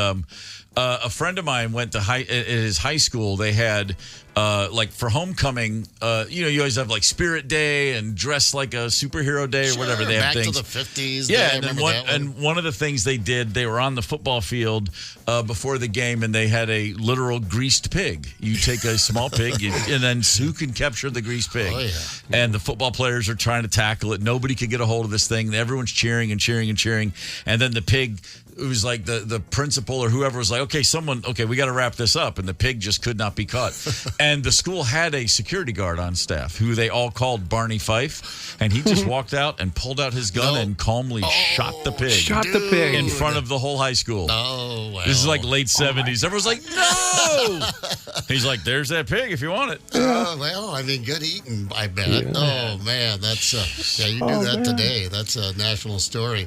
a friend of mine went to his high school. They had like for homecoming, you always have like Spirit Day and dress like a superhero day or whatever. They have back things. to the 50s. Yeah, and one of the things they did, they were on the football field before the game, and they had a literal greased pig. You take a small pig, and then who can capture the greased pig? Oh, yeah. And the football players are trying to tackle it. Nobody could get a hold of this thing. Everyone's cheering and cheering and cheering. And then the pig, it was like the principal or whoever was like, okay, we got to wrap this up. And the pig just could not be caught. And the school had a security guard on staff who they all called Barney Fife. And he just walked out and pulled out his gun and calmly shot the pig. Shot the pig. In front of the whole high school. Oh, wow. This is like late 70s. Everyone's like, no! He's like, there's that pig if you want it. Well, I mean, good eating, I bet. Yeah. Oh, man, that's, you do that today. That's a national story.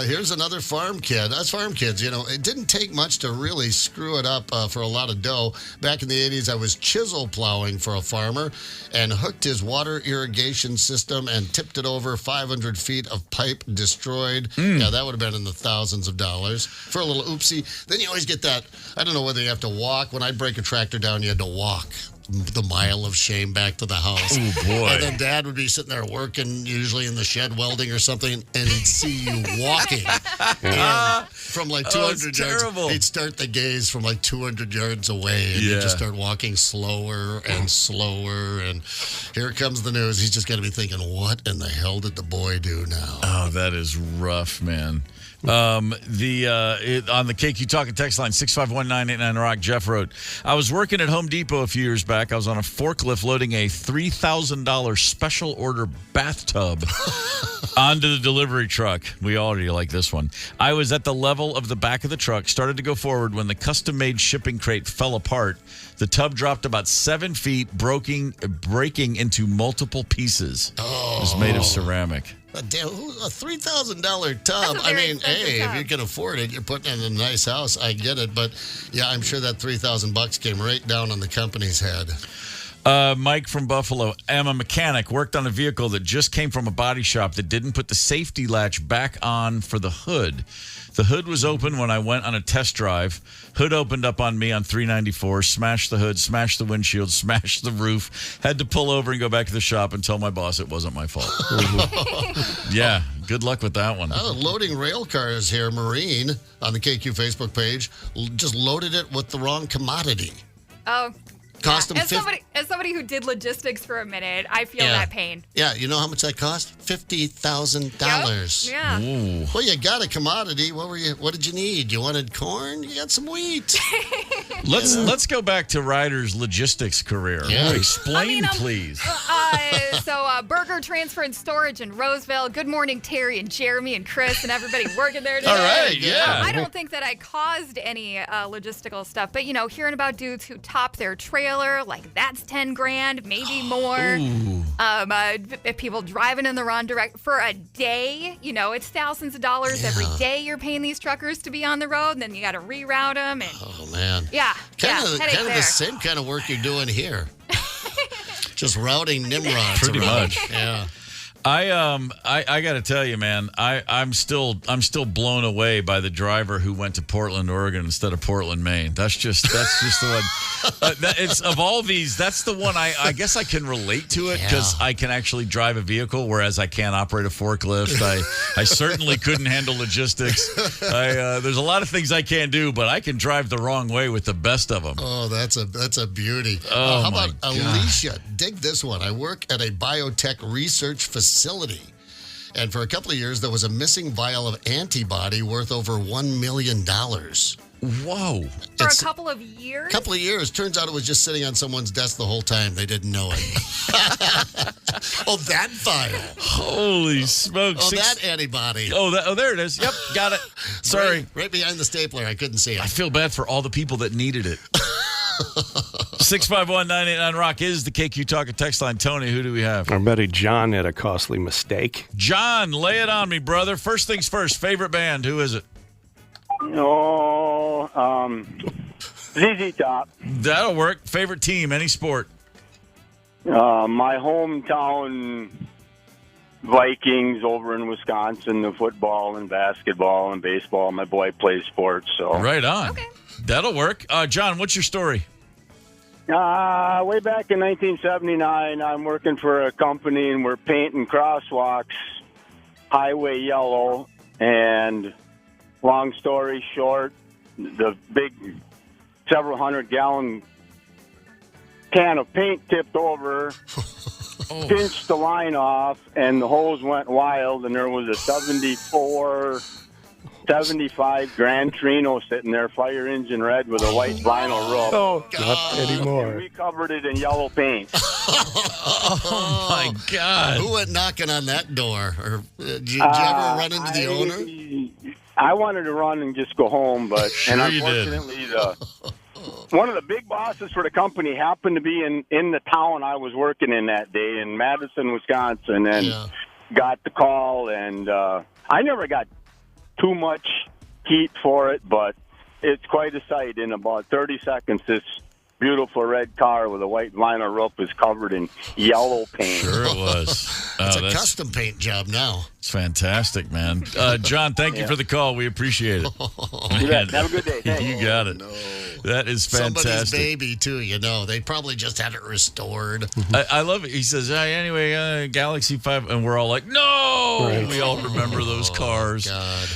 Here's another farm kid. Us farm kids, it didn't take much to really screw it up for a lot of dough. Back in the 80s, I was chisel plowing for a farmer and hooked his water irrigation system and tipped it over 500 feet of pipe destroyed. Yeah, that would have been in the thousands of dollars for a little oopsie. Then you always get that, I don't know whether you have to walk. When I'd break a tractor down, you had to walk the mile of shame back to the house. Oh, boy. And then Dad would be sitting there working, usually in the shed welding or something, and he'd see you walking. And from like 200 yards, he'd start the gaze from like 200 yards away, and you'd just start walking slower and slower, and here comes the news. He's just got to be thinking, what in the hell did the boy do now? Oh, that is rough, man. On the KQ Talking text line 651-989 Rock, Jeff wrote, I was working at Home Depot a few years back. I was on a forklift loading a $3,000 special order bathtub onto the delivery truck. We already like this one. I was at the level of the back of the truck, started to go forward when the custom-made shipping crate fell apart. The tub dropped about 7 feet, breaking into multiple pieces. It was made of ceramic. A $3,000 tub. I mean, hey, if you can afford it, you're putting it in a nice house. I get it, but yeah, I'm sure that $3,000 came right down on the company's head. Mike from Buffalo. I'm a mechanic. Worked on a vehicle that just came from a body shop that didn't put the safety latch back on for the hood. The hood was open when I went on a test drive. Hood opened up on me on 394, smashed the hood, smashed the windshield, smashed the roof. Had to pull over and go back to the shop and tell my boss it wasn't my fault. Yeah, good luck with that one. Loading rail cars here, Marine, on the KQ Facebook page, just loaded it with the wrong commodity. Oh, Cost them as somebody who did logistics for a minute, I feel that pain. Yeah, you know how much that cost? $50,000. Yeah. Ooh. Well, you got a commodity. What did you need? You wanted corn? You got some wheat. Let's go back to Ryder's logistics career. Yeah. Explain, please. So Burger Transfer and Storage in Roseville. Good morning, Terry and Jeremy and Chris and everybody working there today. All right, yeah. I don't think that I caused any logistical stuff, but hearing about dudes who top their trailers trailer, like that's 10 grand, maybe more. People driving in the wrong direction for a day, it's thousands of dollars every day you're paying these truckers to be on the road, and then you got to reroute them. And oh man, kind of the same kind of work you're doing here. Just routing Nimrods. Pretty much. Yeah. I got to tell you, man, I'm still blown away by the driver who went to Portland, Oregon instead of Portland, Maine. That's just the one. It's of all these, that's the one I guess I can relate to it because I can actually drive a vehicle, whereas I can't operate a forklift. I certainly couldn't handle logistics. There's a lot of things I can't do, but I can drive the wrong way with the best of them. Oh, that's a beauty. Oh, how my about God. Alicia? Dig this one. I work at a biotech research facility. And for a couple of years, there was a missing vial of antibody worth over $1 million. Whoa. For a couple of years? Couple of years. Turns out it was just sitting on someone's desk the whole time. They didn't know it. Oh, that vial. Holy smokes. Oh, that antibody. Oh, there it is. Yep, got it. Sorry. Right behind the stapler. I couldn't see it. I feel bad for all the people that needed it. 651-989-ROCK is the KQ Talking text line. Tony, who do we have? Our buddy John had a costly mistake. John, lay it on me, brother. First things first, favorite band, who is it? ZZ Top. That'll work. Favorite team, any sport? My hometown Vikings over in Wisconsin, the football and basketball and baseball. My boy plays sports, so. Right on. Okay. That'll work. John, what's your story? Way back in 1979, I'm working for a company, and we're painting crosswalks highway yellow. And long story short, the big several hundred-gallon can of paint tipped over, pinched the line off, and the hose went wild, and there was a 75 Gran Torino sitting there, fire engine red with a white vinyl roof. Oh, not anymore. And we covered it in yellow paint. Oh, my God. Who went knocking on that door? Or did you ever run into the owner? I wanted to run and just go home, but Sure and you did. unfortunately, one of the big bosses for the company happened to be in the town I was working in that day in Madison, Wisconsin, and got the call, and I never got too much heat for it, but it's quite a sight. In about 30 seconds, this beautiful red car with a white vinyl roof is covered in yellow paint. Sure it was. It's a custom paint job now. It's fantastic, man. John, thank you for the call. We appreciate it. You bet. Have a good day. Thanks. You got it. That is fantastic. Somebody's baby, too, They probably just had it restored. I love it. He says, anyway, Galaxy 5, and we're all like, no! Right. We all remember those cars. God.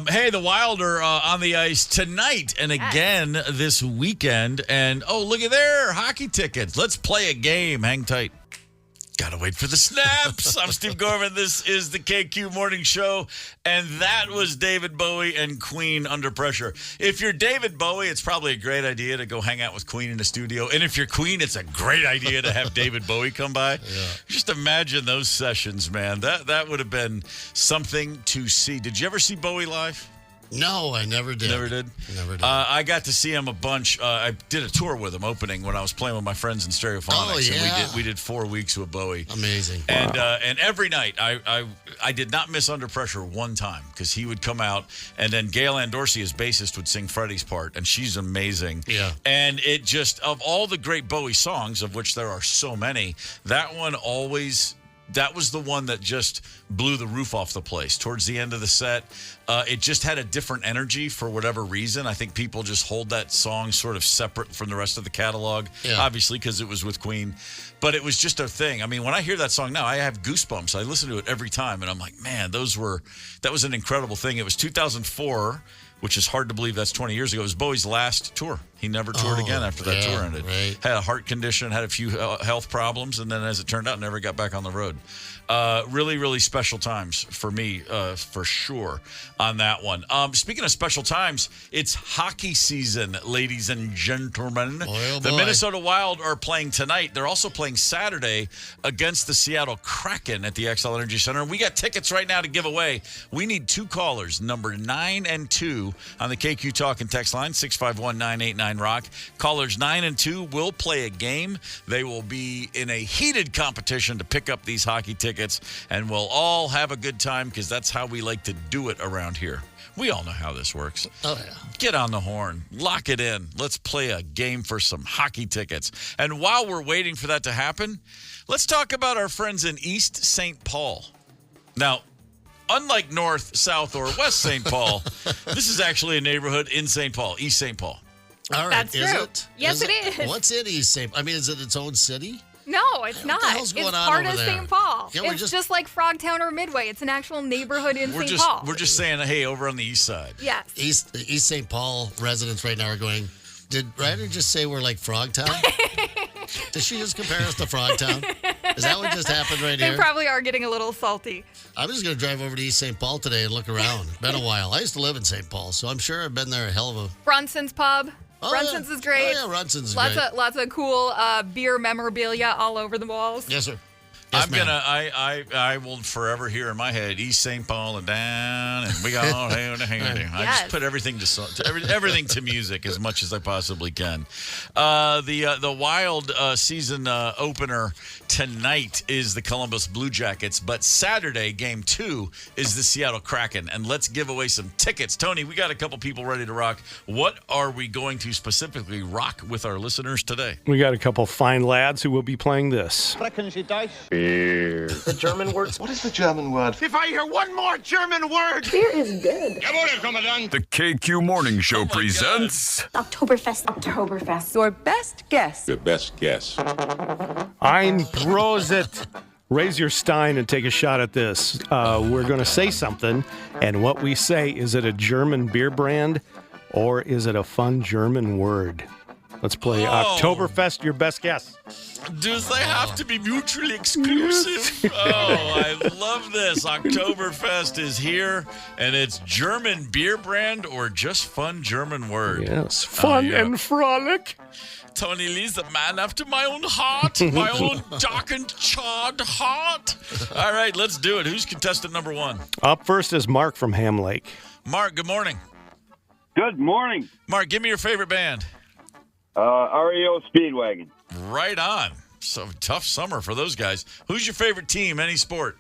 Hey, the Wild are on the ice tonight and again this weekend. And, look at there, hockey tickets. Let's play a game. Hang tight. Gotta wait for the snaps. I'm Steve Gorman. This is the KQ Morning Show. And that was David Bowie and Queen, Under Pressure. If you're David Bowie, it's probably a great idea to go hang out with Queen in the studio. And if you're Queen, it's a great idea to have David Bowie come by. Just imagine those sessions, man. That would have been something to see. Did you ever see Bowie live? No, I never did. Never did? Never did. I got to see him a bunch. I did a tour with him opening when I was playing with my friends in Stereophonics. Oh, yeah. And we did 4 weeks with Bowie. Amazing. And every night, I did not miss Under Pressure one time because he would come out, and then Gail Ann Dorsey, his bassist, would sing Freddie's part, and she's amazing. Yeah. And it just, of all the great Bowie songs, of which there are so many, that one always... That was the one that just blew the roof off the place. Towards the end of the set, it just had a different energy for whatever reason. I think people just hold that song sort of separate from the rest of the catalog, obviously because it was with Queen. But it was just a thing. I mean, when I hear that song now, I have goosebumps. I listen to it every time, and I'm like, man, that was an incredible thing. It was 2004, which is hard to believe that's 20 years ago. It was Bowie's last tour. He never toured again after that tour ended. Right. Had a heart condition, had a few health problems, and then as it turned out, never got back on the road. Really, really special times for me, for sure, on that one. Speaking of special times, it's hockey season, ladies and gentlemen. The Minnesota Wild are playing tonight. They're also playing Saturday against the Seattle Kraken at the XL Energy Center. We got tickets right now to give away. We need 2 callers, number 9 and 2 on the KQ Talk and text line, 651-9899. 9 Rock. Callers 9 and 2 will play a game. They will be in a heated competition to pick up these hockey tickets, and we'll all have a good time because that's how we like to do it around here. We all know how this works. Oh, yeah. Get on the horn. Lock it in. Let's play a game for some hockey tickets. And while we're waiting for that to happen, let's talk about our friends in East St. Paul. Now, unlike North, South, or West St. Paul, this is actually a neighborhood in St. Paul, East St. Paul. All right. That's is true. it? Yes, it is. What's in East St. I mean, is it its own city? No, it's not. the hell's going it's on part over of there? St. Paul. Yeah, it's just like Frogtown or Midway. It's an actual neighborhood in St. Paul. We're just saying, hey, over on the east side. Yes. East St. Paul residents right now are going, did Ryder just say we're like Frogtown? Did she just compare us to Frogtown? Is that what just happened right They here? probably are getting a little salty. I'm just going to drive over to East St. Paul today and look around. Been a while. I used to live in St. Paul, so I'm sure I've been there a hell of a... Brunson's Pub. Oh, Brunson's yeah. is great. Oh, yeah, Brunson's is lots great. Lots of cool beer memorabilia all over the walls. Yes, sir. Yes, I'm gonna. I will forever hear in my head East St. Paul and down, and we go. I just put everything everything to music as much as I possibly can. The Wild season opener tonight is the Columbus Blue Jackets, but Saturday game 2 is the Seattle Kraken, and let's give away some tickets. Tony, we got a couple people ready to rock. What are we going to specifically rock with our listeners today? We got a couple fine lads who will be playing this. The German word. What is the German word? If I hear one more German word. Beer is good. The KQ Morning Show presents Oktoberfest. Your best guess. Your best guess. Ein Prosit. Raise your stein and take a shot at this. We're going to say something, and what we say, is it a German beer brand or is it a fun German word? Let's play Oktoberfest, your best guess. Do they have to be mutually exclusive? I love this. Oktoberfest is here, and it's German beer brand or just fun German word. Yes, fun and frolic. Tony Lee's the man after my own heart, my own dark and charred heart. All right, let's do it. Who's contestant number 1? Up first is Mark from Ham Lake. Mark, good morning. Good morning. Mark, give me your favorite band. REO Speedwagon. Right on. So tough summer for those guys. Who's your favorite team, any sport?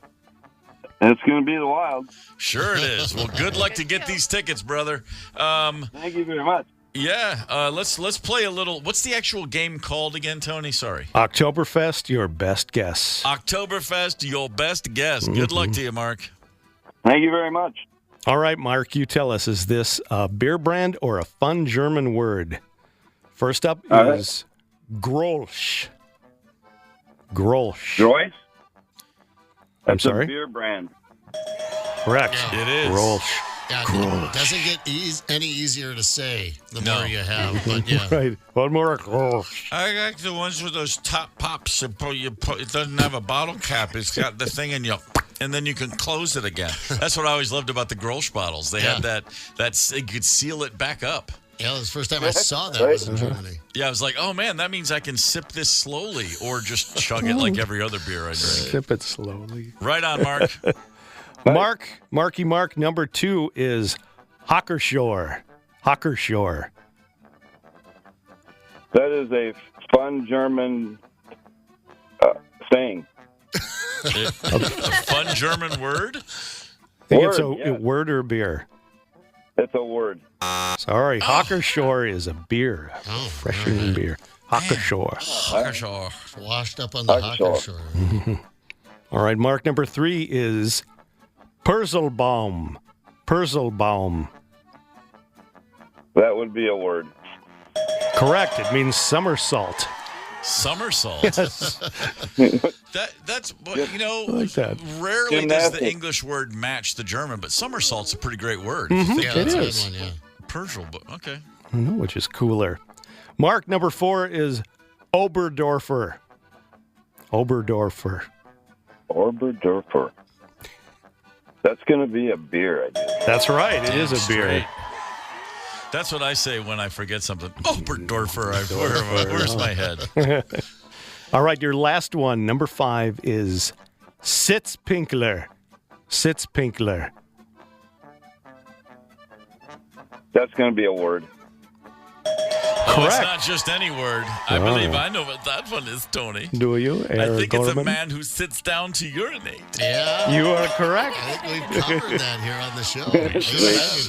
It's going to be the Wild. Sure it is. Well, good luck to get these tickets, brother. Thank you very much. Yeah, let's play a little. What's the actual game called again, Tony? Sorry. Oktoberfest, your best guess. Oktoberfest, your best guess. Good luck to you, Mark. Thank you very much. All right, Mark, you tell us, is this a beer brand or a fun German word? First up is Grolsch. Grolsch. Joyce? I'm sorry? A beer brand. Correct. It is. Grolsch. Yeah, it doesn't get any easier to say the more you have. But yeah. Right. One more Grolsch. I like the ones with those top pops. It doesn't have a bottle cap. It's got the thing in you, and then you can close it again. That's what I always loved about the Grolsch bottles. They had that you could seal it back up. Yeah, the first time I saw that was in Germany. Yeah, I was like, oh, man, that means I can sip this slowly or just chug it like every other beer I drink. Sip it slowly. Right on, Mark. Marky Mark, number 2 is Hockershore. Hockershore. That is a fun German saying. A fun German word? I think it's a word or beer. It's a word. Sorry, Hockershore is a beer. Refreshing beer. Hockershore. Hockershore. Washed up on the Hockershore. All right, Mark, number 3 is Purzelbaum. Purzelbaum. That would be a word. Correct. It means somersault. Somersault. Yes. That's I like that. Rarely does the English word match the German, but somersault's a pretty great word. Mm-hmm. Yeah, it that's is. a good one, yeah. Purzel, okay. I don't know which is cooler. Mark, number 4 is Oberdorfer. Oberdorfer. Oberdorfer. That's going to be a beer, I guess. That's right. It is a beer. Straight. That's what I say when I forget something. Oberdorfer. Where's my head? All right, your last one, number 5, is Sitzpinkler. Sitzpinkler. That's going to be a word. Oh, it's not just any word. I believe I know what that one is, Tony. Do you? I think it's a Gorman? man who sits down to urinate. Yeah. You are correct. I think we've covered that here on the show.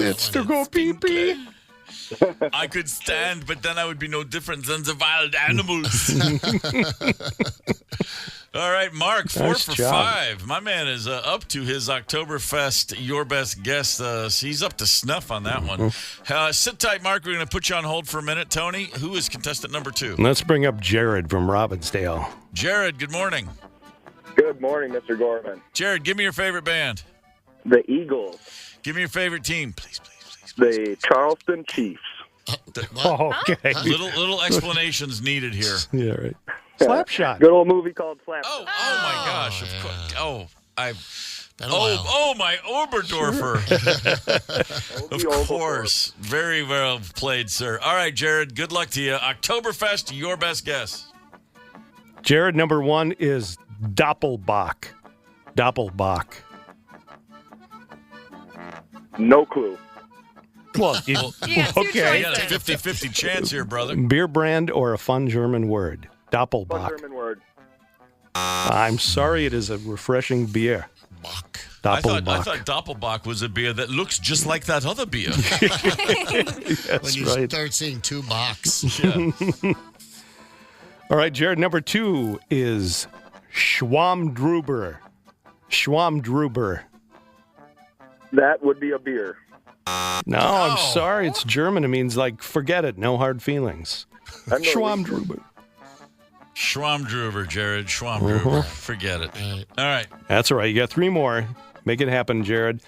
It's to go pee-pee. I could stand, but then I would be no different than the wild animals. All right, Mark, 4 Nice for job. 5. My man is up to his Oktoberfest Your Best Guess. He's up to snuff on that one. Sit tight, Mark. We're going to put you on hold for a minute. Tony, who is contestant number 2? Let's bring up Jared from Robbinsdale. Jared, good morning. Good morning, Mr. Gorman. Jared, give me your favorite band. The Eagles. Give me your favorite team, please. The Charleston Chiefs. Okay. Little explanations needed here. Yeah, right. Slapshot. Good old movie called Slapshot. Oh my gosh! Of course. Been a while. My Oberdorfer. Of course. Very well played, sir. All right, Jared, good luck to you. Oktoberfest, your best guess. Jared, number 1 is Doppelbock. Doppelbock. No clue. Well, You got two okay. You got a choices. 50-50 chance here, brother. Beer brand or a fun German word? One Doppelbock. German word. I'm sorry, it is a refreshing beer. Bach. I Doppelbock. thought Doppelbock was a beer that looks just like that other beer. When you start seeing 2 Bachs. Yeah. All right, Jared, number 2 is Schwamdruber. Schwamdruber. That would be a beer. No, I'm sorry. It's German. It means, like, forget it. No hard feelings. Schwamdruber. Schwamdruber, Jared. Schwamdruber. Forget it. All right. That's all right. You got 3 more. Make it happen, Jared.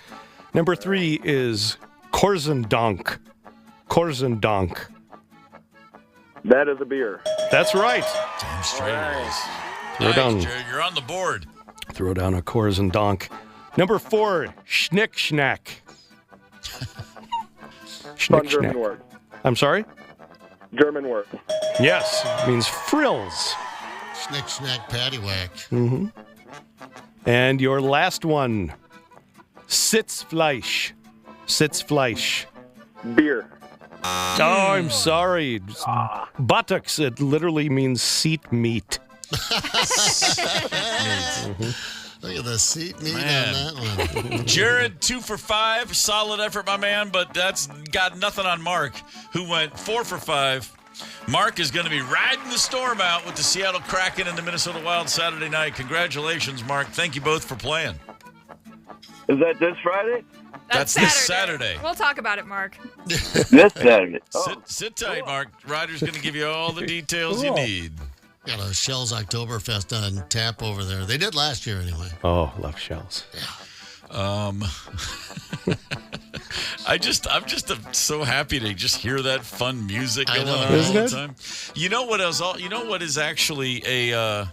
Number 3 is Korzendonk. Korzendonk. That is a beer. That's right. Damn straight it is. Throw Nice, down. Jared. You're on the board. Throw down a Korzendonk. Number 4, Schnick Schnack. Fun German word. I'm sorry? German word. Yes. It means frills. Schnick, schnack, paddywhack. Mm-hmm. And your last one, Sitzfleisch. Sitzfleisch. Beer. Oh, I'm sorry. Buttocks. It literally means seat meat. Look at the seat meat Man. on that one. Jared, 2 for 5. Solid effort, my man, but that's got nothing on Mark, who went 4 for 5. Mark is going to be riding the storm out with the Seattle Kraken and the Minnesota Wild Saturday night. Congratulations, Mark. Thank you both for playing. Is that this Friday? That's this Saturday. We'll talk about it, Mark. This Saturday. Sit tight, Mark. Ryder's going to give you all the details you need. Got a Shell's Oktoberfest on tap over there. They did last year anyway. Oh, love shells. I'm just so happy to just hear that fun music going on all the time. You know what else? You know what is actually a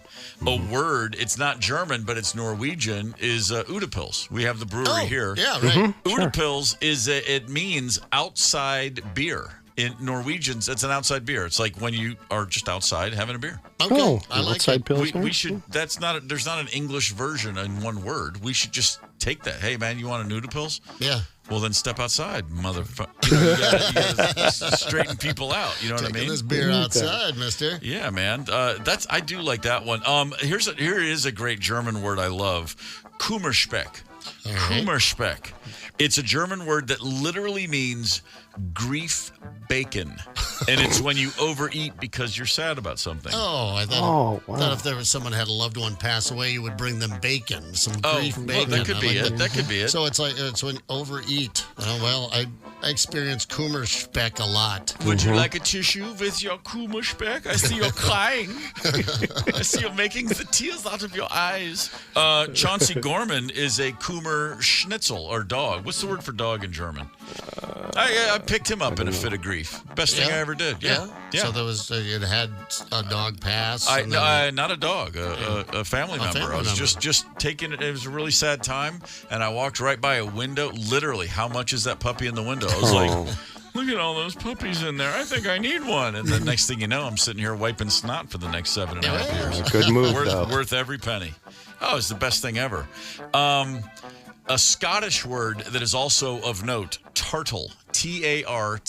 word? It's not German, but it's Norwegian. Is Udapils? We have the brewery here. Yeah, right. Udapils it means outside beer. In Norwegians, it's an outside beer. It's like when you are just outside having a beer. Okay, I like outside it. We should. That's not. There's not an English version in one word. We should just take that. Hey, man, you want a Udapils? Yeah. Well, then step outside, motherfucker. You gotta straighten people out. You know what I mean? This beer outside, mister. Yeah, man. I do like that one. Here is a great German word I love. Kummerspeck. Right. Kummerspeck. It's a German word that literally means grief bacon. And it's when you overeat because you're sad about something. Oh, I thought, thought if there was someone had a loved one pass away, you would bring them bacon, some grief bacon. Well, that could be it. That could be it. So it's like it's when you overeat. I experience Kummerspeck a lot. Would you like a tissue with your Kummerspeck? I see you're crying. I see you're making the tears out of your eyes. Chauncey Gorman is a Kummer Schnitzel, or dog. What's the word for dog in German? I picked him up in a fit of grief. Best thing I ever did. Yeah. So there was it had a dog pass. Not a dog, a family member. I was just taking it. It was a really sad time, and I walked right by a window. Literally, how much is that puppy in the window? I was like, look at all those puppies in there. I think I need one. And the next thing you know, I'm sitting here wiping snot for the next 7.5 years. Good move, worth every penny. Oh, it's the best thing ever. A Scottish word that is also of note, tartle. Tartle.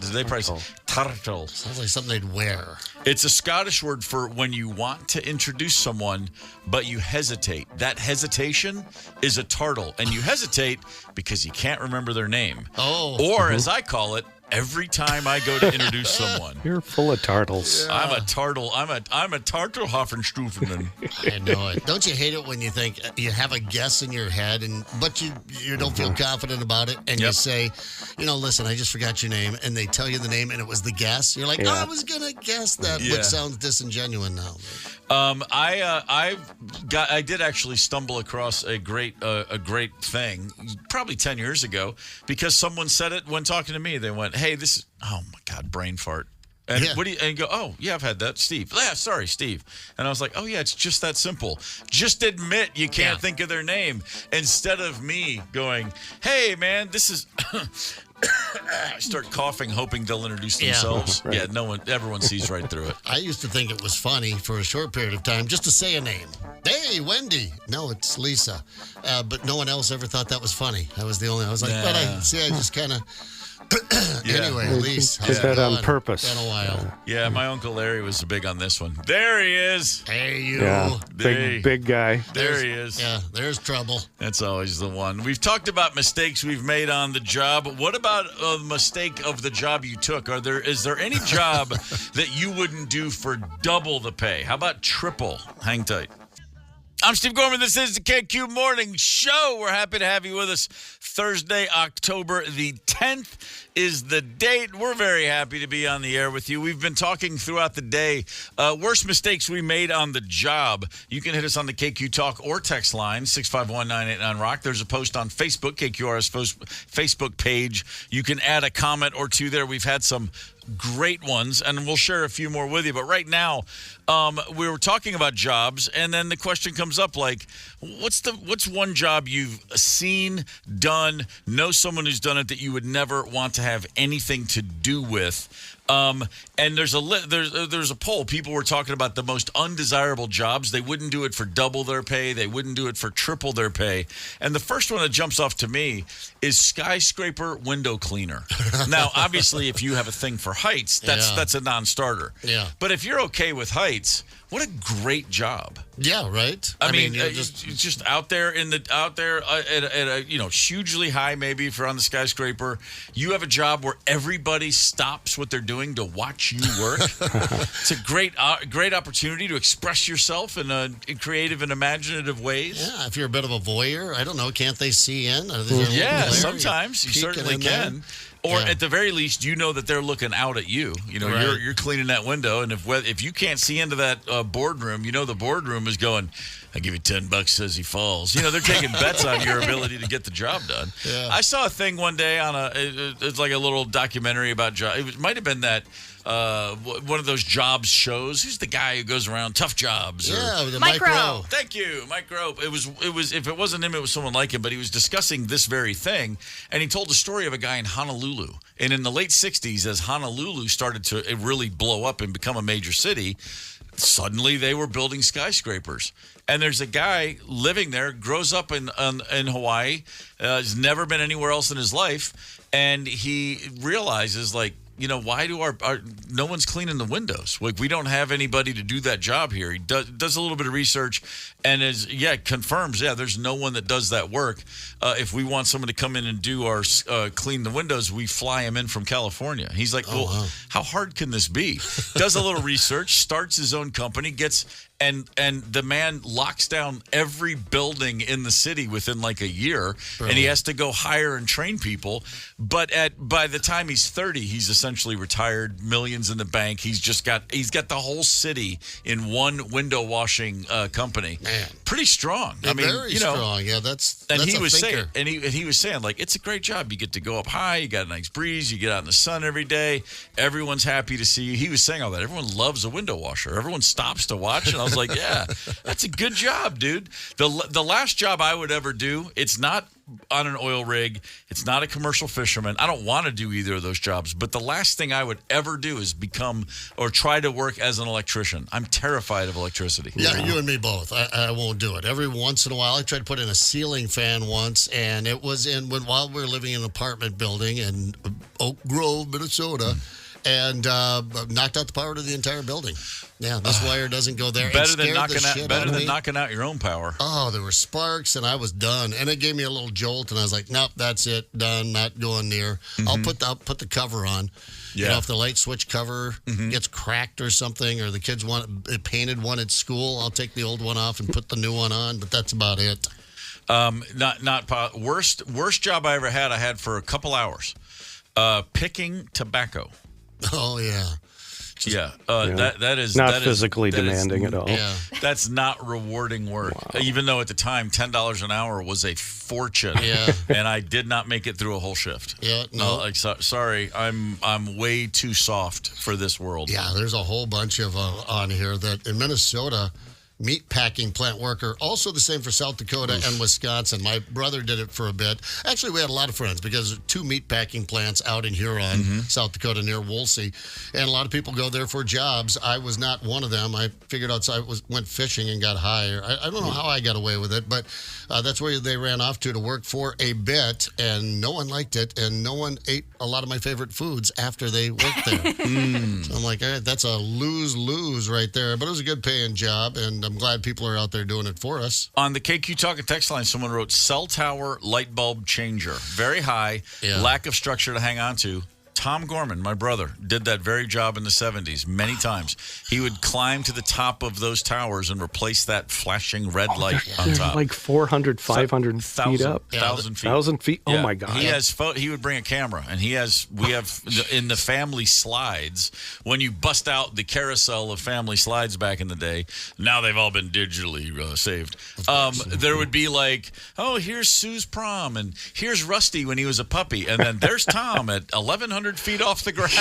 Did they probably say Turtle. Sounds like something they'd wear. It's a Scottish word for when you want to introduce someone, but you hesitate. That hesitation is a turtle, and you hesitate because you can't remember their name. Oh. Or, as I call it, every time I go to introduce someone. You're full of turtles. Yeah. I'm a turtle. I'm a Tartelhoffenstufen. I know it. Don't you hate it when you think you have a guess in your head, but you don't feel confident about it, and you say, listen, I just forgot your name, and they tell you the name, and it was the guess. You're like, I was gonna guess that, which sounds disingenuous now. I did actually stumble across a great thing probably 10 years ago because someone said it when talking to me. They went, "Hey, this is oh my God, brain fart." And what do you and you go, "Oh, yeah, I've had that, Steve." Yeah, sorry, Steve. And I was like, "Oh yeah, it's just that simple. Just admit you can't think of their name instead of me going, "Hey, man, this is." I start coughing, hoping they'll introduce themselves. Right. Yeah, everyone sees right through it. I used to think it was funny for a short period of time just to say a name. Hey, Wendy. No, it's Lisa. But no one else ever thought that was funny. I was the only. I was like, but I just kind of. Anyway, Lisa. Did that on purpose. Been a while. Yeah, my Uncle Larry was big on this one. There he is. Hey, you. Yeah, big guy. There he is. Yeah, there's trouble. That's always the one. We've talked about mistakes we've made on the job. What about a mistake of the job you took? Is there any job that you wouldn't do for double the pay? How about triple? Hang tight. I'm Steve Gorman. This is the KQ Morning Show. We're happy to have you with us. Thursday, October the 10th is the date. We're very happy to be on the air with you. We've been talking throughout the day. Worst mistakes we made on the job. You can hit us on the KQ Talk or text line, 651-989-ROCK. There's a post on Facebook, KQRS Facebook page. You can add a comment or two there. We've had some great ones, and we'll share a few more with you. But right now, we were talking about jobs, and then the question comes up like, what's one job you've seen, done, know someone who's done it that you would never want to have anything to do with? And there's a poll. People were talking about the most undesirable jobs. They wouldn't do it for double their pay. They wouldn't do it for triple their pay. And the first one that jumps off to me is skyscraper window cleaner. Now, obviously, if you have a thing for heights, that's a non-starter. Yeah. But if you're okay with heights, what a great job. Yeah, right. I mean, just out there at a hugely high, maybe if you're on the skyscraper, you have a job where everybody stops what they're doing to watch you work. It's a great opportunity to express yourself in creative and imaginative ways. Yeah, if you're a bit of a voyeur, I don't know, can't they see in? Yeah, sometimes you certainly can. Or at the very least, you know that they're looking out at you. You're cleaning that window, and if you can't see into that boardroom, the boardroom is going, "I give you $10 says he falls." They're taking bets on your ability to get the job done. Yeah. I saw a thing one day on it's like a little documentary about job. It might have been that one of those jobs shows. Who's the guy who goes around Tough Jobs? Mike Rowe. Thank you, Mike Rowe. It was. If it wasn't him, it was someone like him. But he was discussing this very thing, and he told the story of a guy in Honolulu. And in the late '60s, as Honolulu started to really blow up and become a major city, suddenly they were building skyscrapers. And there's a guy living there, grows up in Hawaii, has never been anywhere else in his life, and he realizes why do no one's cleaning the windows? We don't have anybody to do that job here. He does a little bit of research and confirms, there's no one that does that work. If we want someone to come in and do our clean the windows, we fly him in from California. He's like, how hard can this be? Does a little research, starts his own company, and the man locks down every building in the city within like a year, and he has to go hire and train people. But by the time he's 30, he's essentially retired, millions in the bank. He's got the whole city in one window washing company. Man, pretty strong. Yeah, very strong. Yeah, that's he a was thinker. saying, he was saying it's a great job. You get to go up high. You got a nice breeze. You get out in the sun every day. Everyone's happy to see you. He was saying all that. Everyone loves a window washer. Everyone stops to watch, and I was like, yeah, that's a good job, dude. The last job I would ever do, it's not on an oil rig. It's not a commercial fisherman. I don't want to do either of those jobs. But the last thing I would ever do is become or try to work as an electrician. I'm terrified of electricity. Yeah, you and me both. I won't do it. Every once in a while, I tried to put in a ceiling fan once, and it was while we were living in an apartment building in Oak Grove, Minnesota. and knocked out the power to the entire building. Yeah, this wire doesn't go there. Better than knocking out your own power. Oh, there were sparks, and I was done. And it gave me a little jolt, and I was like, nope, that's it, done, not going near. I'll put the cover on. Yeah. You know, if the light switch cover gets cracked or something, or the kids want it painted one at school, I'll take the old one off and put the new one on. But that's about it. Worst job I ever had. I had for a couple hours, picking tobacco. Oh yeah. That is not physically demanding at all. Yeah. That's not rewarding work. Wow. Even though at the time $10 an hour was a fortune. Yeah. And I did not make it through a whole shift. Yeah. No. Sorry, I'm way too soft for this world. Yeah. There's a whole bunch of on here that in Minnesota. Meat packing plant worker, also the same for South Dakota and Wisconsin. My brother did it for a bit. Actually, we had a lot of friends because 2 meat packing plants out in Huron, South Dakota, near Woolsey, and a lot of people go there for jobs. I was not one of them. I figured out, went fishing and got high. I don't know how I got away with it, but that's where they ran off to work for a bit, and no one liked it, and no one ate a lot of my favorite foods after they worked there. So I'm like, all right, that's a lose-lose right there, but it was a good paying job, and I'm glad people are out there doing it for us. On the KQ Talk and text line, someone wrote cell tower light bulb changer. Very high, lack of structure to hang on to. Tom Gorman, my brother, did that very job in the 70s many times. He would climb to the top of those towers and replace that flashing red light on They're top. like 400, 500 feet up. 1,000 feet. 1,000 feet? Oh, Yeah. my God. He would bring a camera, and we have in the family slides, when you bust out the carousel of family slides back in the day, now they've all been digitally saved. There would be like, oh, here's Sue's prom, and here's Rusty when he was a puppy, and then there's Tom at 1,100 feet off the ground,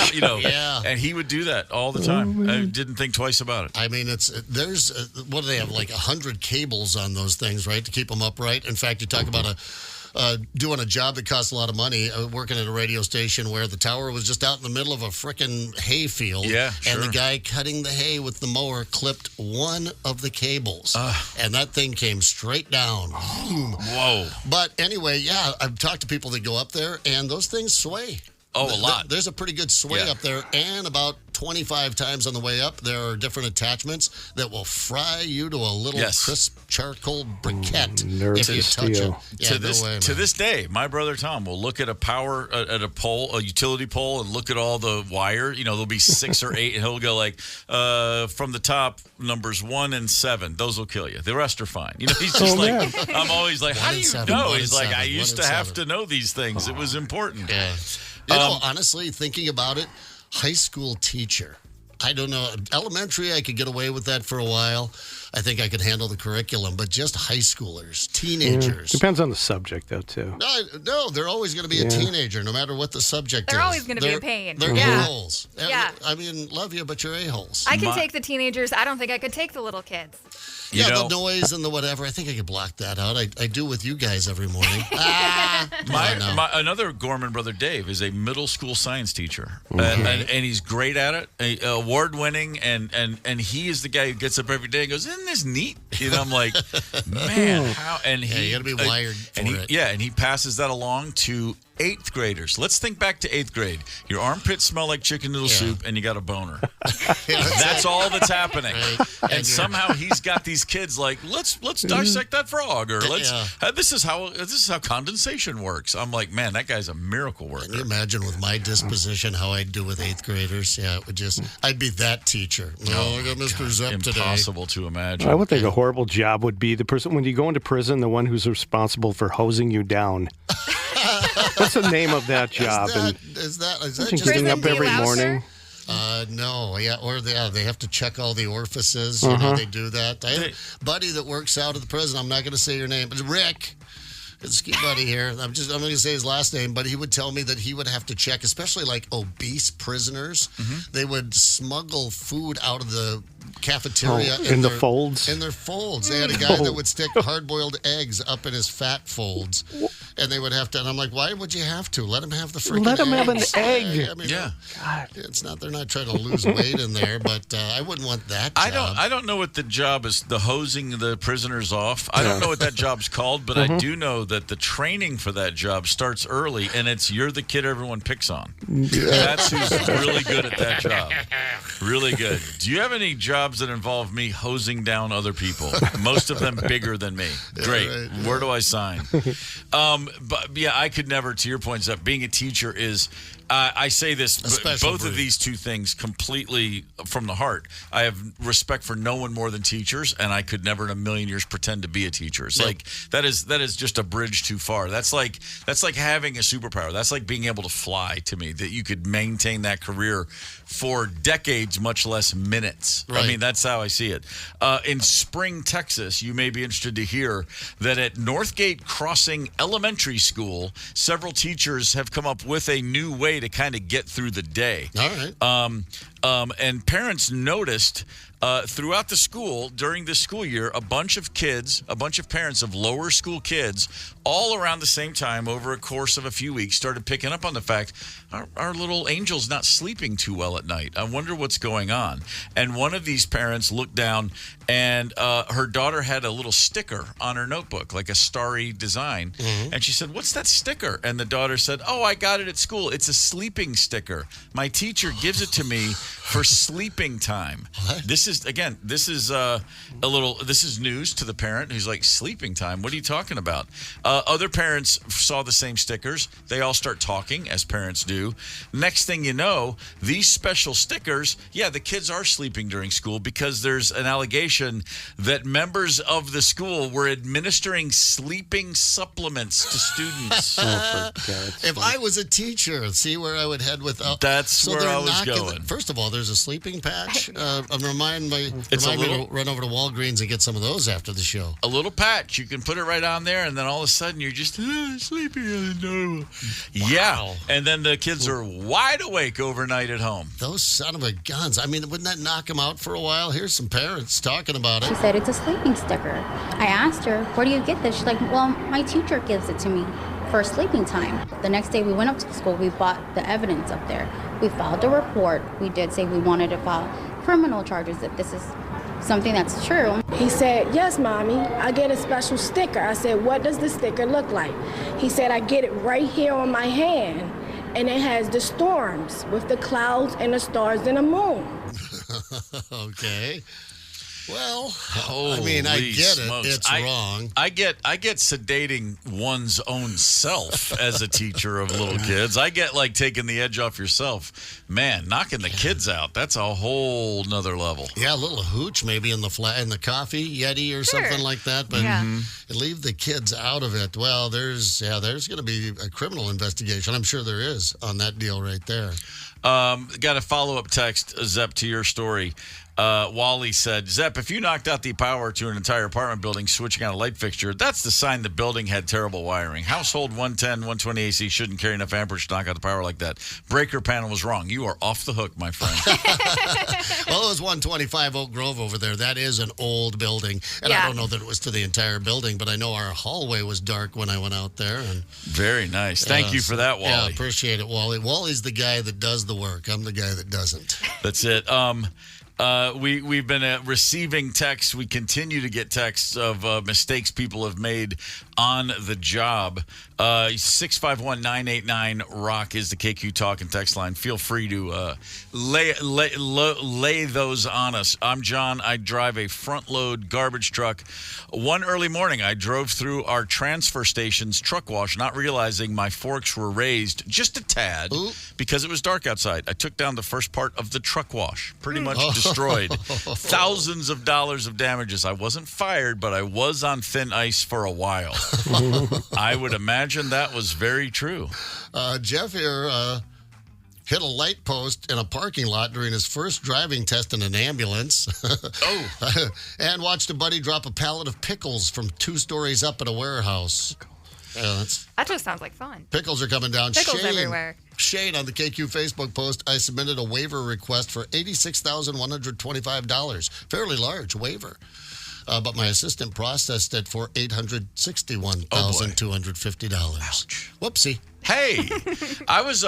and he would do that all the time. I didn't think twice about it. I mean, there's what do they have, like 100 cables on those things, right, to keep them upright? In fact, you talk about doing a job that costs a lot of money, working at a radio station where the tower was just out in the middle of a frickin' hay field. Yeah, sure. And the guy cutting the hay with the mower clipped one of the cables. And that thing came straight down. Whoa. But anyway, yeah, I've talked to people that go up there, and those things sway. Oh, a lot. There's a pretty good sway up there, and about 25 times on the way up, there are different attachments that will fry you to a little crisp charcoal briquette if you touch it. Yeah, to this day, my brother Tom will look at a pole, a utility pole, and look at all the wire. There'll be 6 or 8, and he'll go like, from the top, numbers 1 and 7. Those will kill you. The rest are fine. He's just I'm always like, how do you know? He's like, I used to have to know these things. It was important. Yeah. Honestly, thinking about it, high school teacher. I don't know. Elementary, I could get away with that for a while. I think I could handle the curriculum, but just high schoolers, teenagers. Depends on the subject, though, too. No, they're always going to be a teenager, no matter what the subject is. They're always going to be a pain. They're a-holes. Yeah. I mean, love you, but you're a-holes. I can take the teenagers. I don't think I could take the little kids. The noise and the whatever. I think I could block that out. I do with you guys every morning. Another Gorman brother, Dave, is a middle school science teacher, and he's great at it, award-winning, and he is the guy who gets up every day and goes, "Isn't this neat?" I'm like, man, how? And you got to be wired for it. Yeah, and he passes that along to 8th graders. Let's think back to 8th grade. Your armpits smell like chicken noodle soup, and you got a boner. That's all that's happening. Right. And somehow he's got these kids like, let's dissect that frog, or this is how condensation works. I'm like, man, that guy's a miracle worker. Can you imagine with my disposition how I'd do with 8th graders? Yeah, it would I'd be that teacher. No, I got Mr. Zepp today. Impossible to imagine. I would think a horrible job would be the person when you go into prison, the one who's responsible for hosing you down. What's the name of that job? Is that just getting up every morning? No, they have to check all the orifices. They do that. I have a buddy that works out of the prison. I'm not going to say your name, but Rick. It's a buddy here. I'm going to say his last name, but he would tell me that he would have to check, especially like obese prisoners. They would smuggle food out of the cafeteria in the folds. In their folds, they had a guy that would stick hard-boiled eggs up in his fat folds, and they would have to. And I'm like, why would you have to let him have the freaking? Let him have an eggs? egg. I mean, Yeah. God. It's not. They're not trying to lose weight in there, but I wouldn't want that job. I don't know what the job is. The hosing the prisoners off. I don't know what that job's called, but I do know that the training for that job starts early, and you're the kid everyone picks on. That's who's really good at that job. Really good. Do you have any jobs that involve me hosing down other people? Most of them bigger than me. Great. Yeah, right. Where do I sign? But yeah, I could never. To your point, Zep, being a teacher is. I say this, both of these two things completely from the heart. I have respect for no one more than teachers, and I could never in a million years pretend to be a teacher. It's like that is just a bridge too far. That's like having a superpower. That's like being able to fly to me, that you could maintain that career for decades, much less minutes. Right. I mean, that's how I see it. In Spring, Texas, you may be interested to hear that at Northgate Crossing Elementary School, several teachers have come up with a new way to kind of get through the day. All right. And parents noticed throughout the school during this school year, a bunch of parents of lower school kids, all around the same time over a course of a few weeks, started picking up on the fact our little angel's not sleeping too well at night. I wonder what's going on. And one of these parents looked down, and her daughter had a little sticker on her notebook, like a starry design. Mm-hmm. And she said, "What's that sticker?" And the daughter said, "Oh, I got it at school. It's a sleeping sticker. My teacher gives it to me for sleeping time." What? This is news to the parent who's like, sleeping time? What are you talking about? Other parents saw the same stickers. They all start talking, as parents do. Next thing you know, these special stickers, the kids are sleeping during school because there's an allegation that members of the school were administering sleeping supplements to students. If I was a teacher, see where I would head with that's where I was going. First of all, there's a sleeping patch. Remind me to run over to Walgreens and get some of those after the show. A little patch. You can put it right on there, and then all of a sudden you're just sleeping. Wow. Yeah. And then the kids are wide awake overnight at home. Those son of a guns. I mean, wouldn't that knock them out for a while? Here's some parents talking about it. She said it's a sleeping sticker. I asked her, "Where do you get this?" She's like, "Well, my teacher gives it to me for sleeping time." The next day we went up to the school. We bought the evidence up there. We filed a report. We did say we wanted to file criminal charges if this is something that's true. He said, "Yes, Mommy, I get a special sticker." I said, "What does the sticker look like?" He said, "I get it right here on my hand, and it has the storms with the clouds and the stars and the moon." Okay. Well, I mean, I get smokes. It's wrong. I get sedating one's own self as a teacher of little kids. I get like taking the edge off yourself. Man, knocking the kids out, that's a whole nother level. Yeah, a little hooch maybe in the coffee, Yeti or something like that. But leave the kids out of it. Well, there's going to be a criminal investigation. I'm sure there is on that deal right there. Got a follow-up text, Zep, to your story. Wally said, "Zep, if you knocked out the power to an entire apartment building switching out a light fixture, that's the sign the building had terrible wiring. Household 110, 120 AC shouldn't carry enough amperage to knock out the power like that. Breaker panel was wrong. You are off the hook, my friend." Well, it was 125 Oak Grove over there. That is an old building. And I don't know that it was to the entire building, but I know our hallway was dark when I went out there. And very nice. Thank you for that, Wally. Yeah, appreciate it, Wally. Wally's the guy that does the work. I'm the guy that doesn't. That's it. We've been receiving texts. We continue to get texts of mistakes people have made on the job. 651-989-ROCK is the KQ Talk and text line. Feel free to lay those on us. I'm John. I drive a front-load garbage truck. One early morning, I drove through our transfer station's truck wash, not realizing my forks were raised just a tad because it was dark outside. I took down the first part of the truck wash, pretty much destroyed. Thousands of dollars of damages. I wasn't fired, but I was on thin ice for a while. I would imagine that was very true. Jeff here hit a light post in a parking lot during his first driving test in an ambulance. And watched a buddy drop a pallet of pickles from 2 stories up at a warehouse. That just sounds like fun. Pickles are coming down. Pickles everywhere. Shane on the KQ Facebook post, I submitted a waiver request for $86,125. Fairly large waiver. But my assistant processed it for $861,250. Ouch. Whoopsie. Hey, I was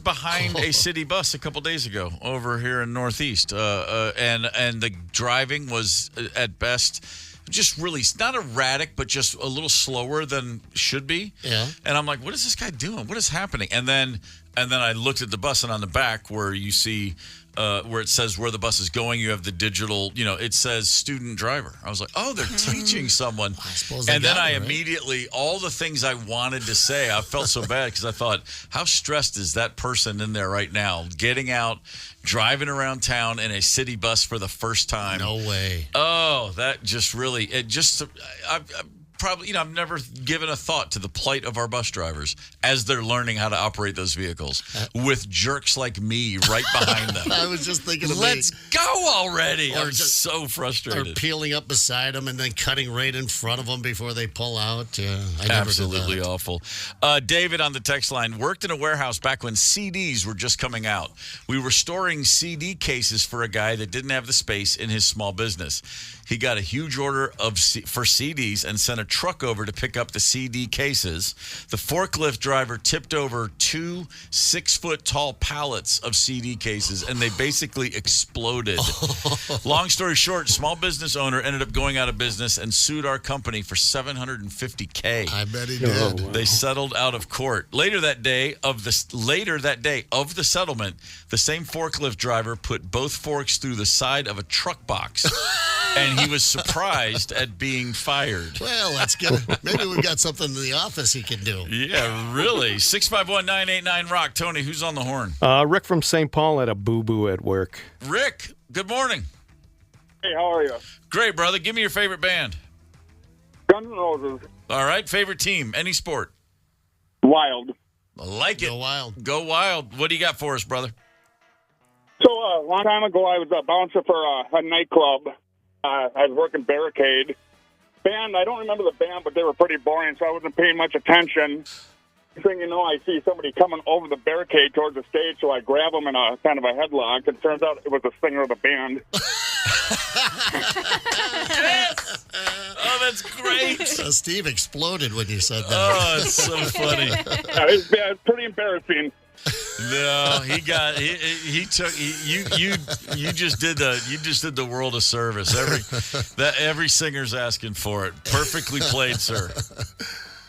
behind a city bus a couple days ago over here in Northeast, and the driving was at best just really not erratic, but just a little slower than should be. Yeah. And I'm like, what is this guy doing? What is happening? And then I looked at the bus, and on the back where you see where it says where the bus is going, you have the digital, it says student driver. I was like, oh, they're teaching someone. I suppose And then immediately, all the things I wanted to say, I felt so bad because I thought, how stressed is that person in there right now, getting out, driving around town in a city bus for the first time? No way. Oh, that just really, I've probably, I've never given a thought to the plight of our bus drivers as they're learning how to operate those vehicles with jerks like me right behind them. I was just thinking of Let's go already. Or I'm so frustrated. Or peeling up beside them and then cutting right in front of them before they pull out. Yeah, I never Absolutely did that. awful. David on the text line worked in a warehouse back when CDs were just coming out. We were storing CD cases for a guy that didn't have the space in his small business. He got a huge order for CDs and sent a truck over to pick up the CD cases. The forklift driver tipped over 2 6-foot-tall pallets of CD cases, and they basically exploded. Long story short, small business owner ended up going out of business and sued our company for $750K. I bet he did. They settled out of court. Later that day of the settlement, the same forklift driver put both forks through the side of a truck box. And he was surprised at being fired. Well, that's good. Maybe we've got something in the office he can do. Yeah, really. 651-989-ROCK. Tony, who's on the horn? Rick from St. Paul had a boo-boo at work. Rick, good morning. Hey, how are you? Great, brother. Give me your favorite band. Guns N' Roses. All right. Favorite team. Any sport. Wild. I like it. Go Wild. Go Wild. What do you got for us, brother? So, a long time ago, I was a bouncer for a nightclub. I was working barricade. Band, I don't remember the band, but they were pretty boring, so I wasn't paying much attention. Next thing you know, I see somebody coming over the barricade towards the stage, so I grab them in a kind of a headlock. It turns out it was the singer of the band. Yes! Oh, that's great. Steve exploded when you said that. Oh, it's so funny. It's pretty embarrassing. No, he took you just did the world a service. Every singer's asking for it. Perfectly played, sir.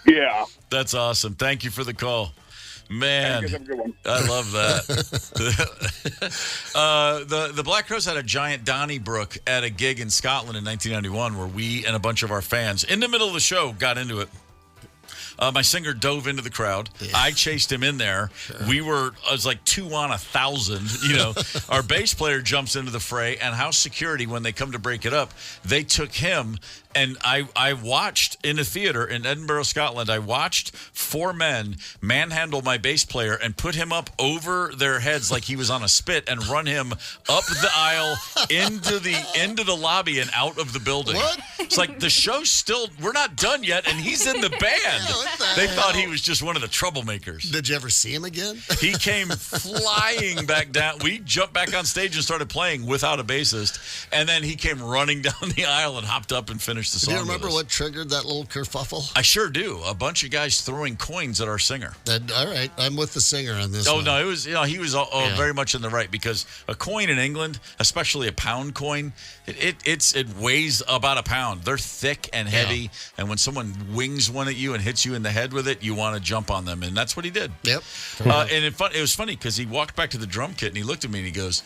Yeah. That's awesome. Thank you for the call. Man, Have a good one. I love that. The Black Crowes had a giant Donnybrook at a gig in Scotland in 1991 where we and a bunch of our fans, in the middle of the show, got into it. My singer dove into the crowd. Yeah. I chased him in there. Sure. I was like 2 on 1,000. Our bass player jumps into the fray, and house security, when they come to break it up, they took him. And I watched in a theater in Edinburgh, Scotland, I watched 4 men manhandle my bass player and put him up over their heads like he was on a spit and run him up the aisle into the lobby and out of the building. What? It's like the show's still, we're not done yet, and he's in the band. They thought he was just one of the troublemakers. Did you ever see him again? He came flying back down. We jumped back on stage and started playing without a bassist, and then he came running down the aisle and hopped up and finished the song. Do you remember what triggered that little kerfuffle? I sure do. A bunch of guys throwing coins at our singer. All right, I'm with the singer on this. Oh one. no, it was he was very much in the right, because a coin in England, especially a pound coin, it weighs about a pound. They're thick and heavy, and when someone wings one at you and hits you in the head with it, you want to jump on them, and that's what he did. Yep. And it was funny because he walked back to the drum kit and he looked at me and he goes,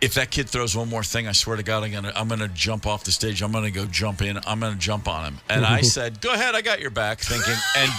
if that kid throws one more thing, I swear to God, I'm gonna jump off the stage. I'm gonna go jump in. I'm gonna jump on him. And I said, "Go ahead, I got your back." Thinking, and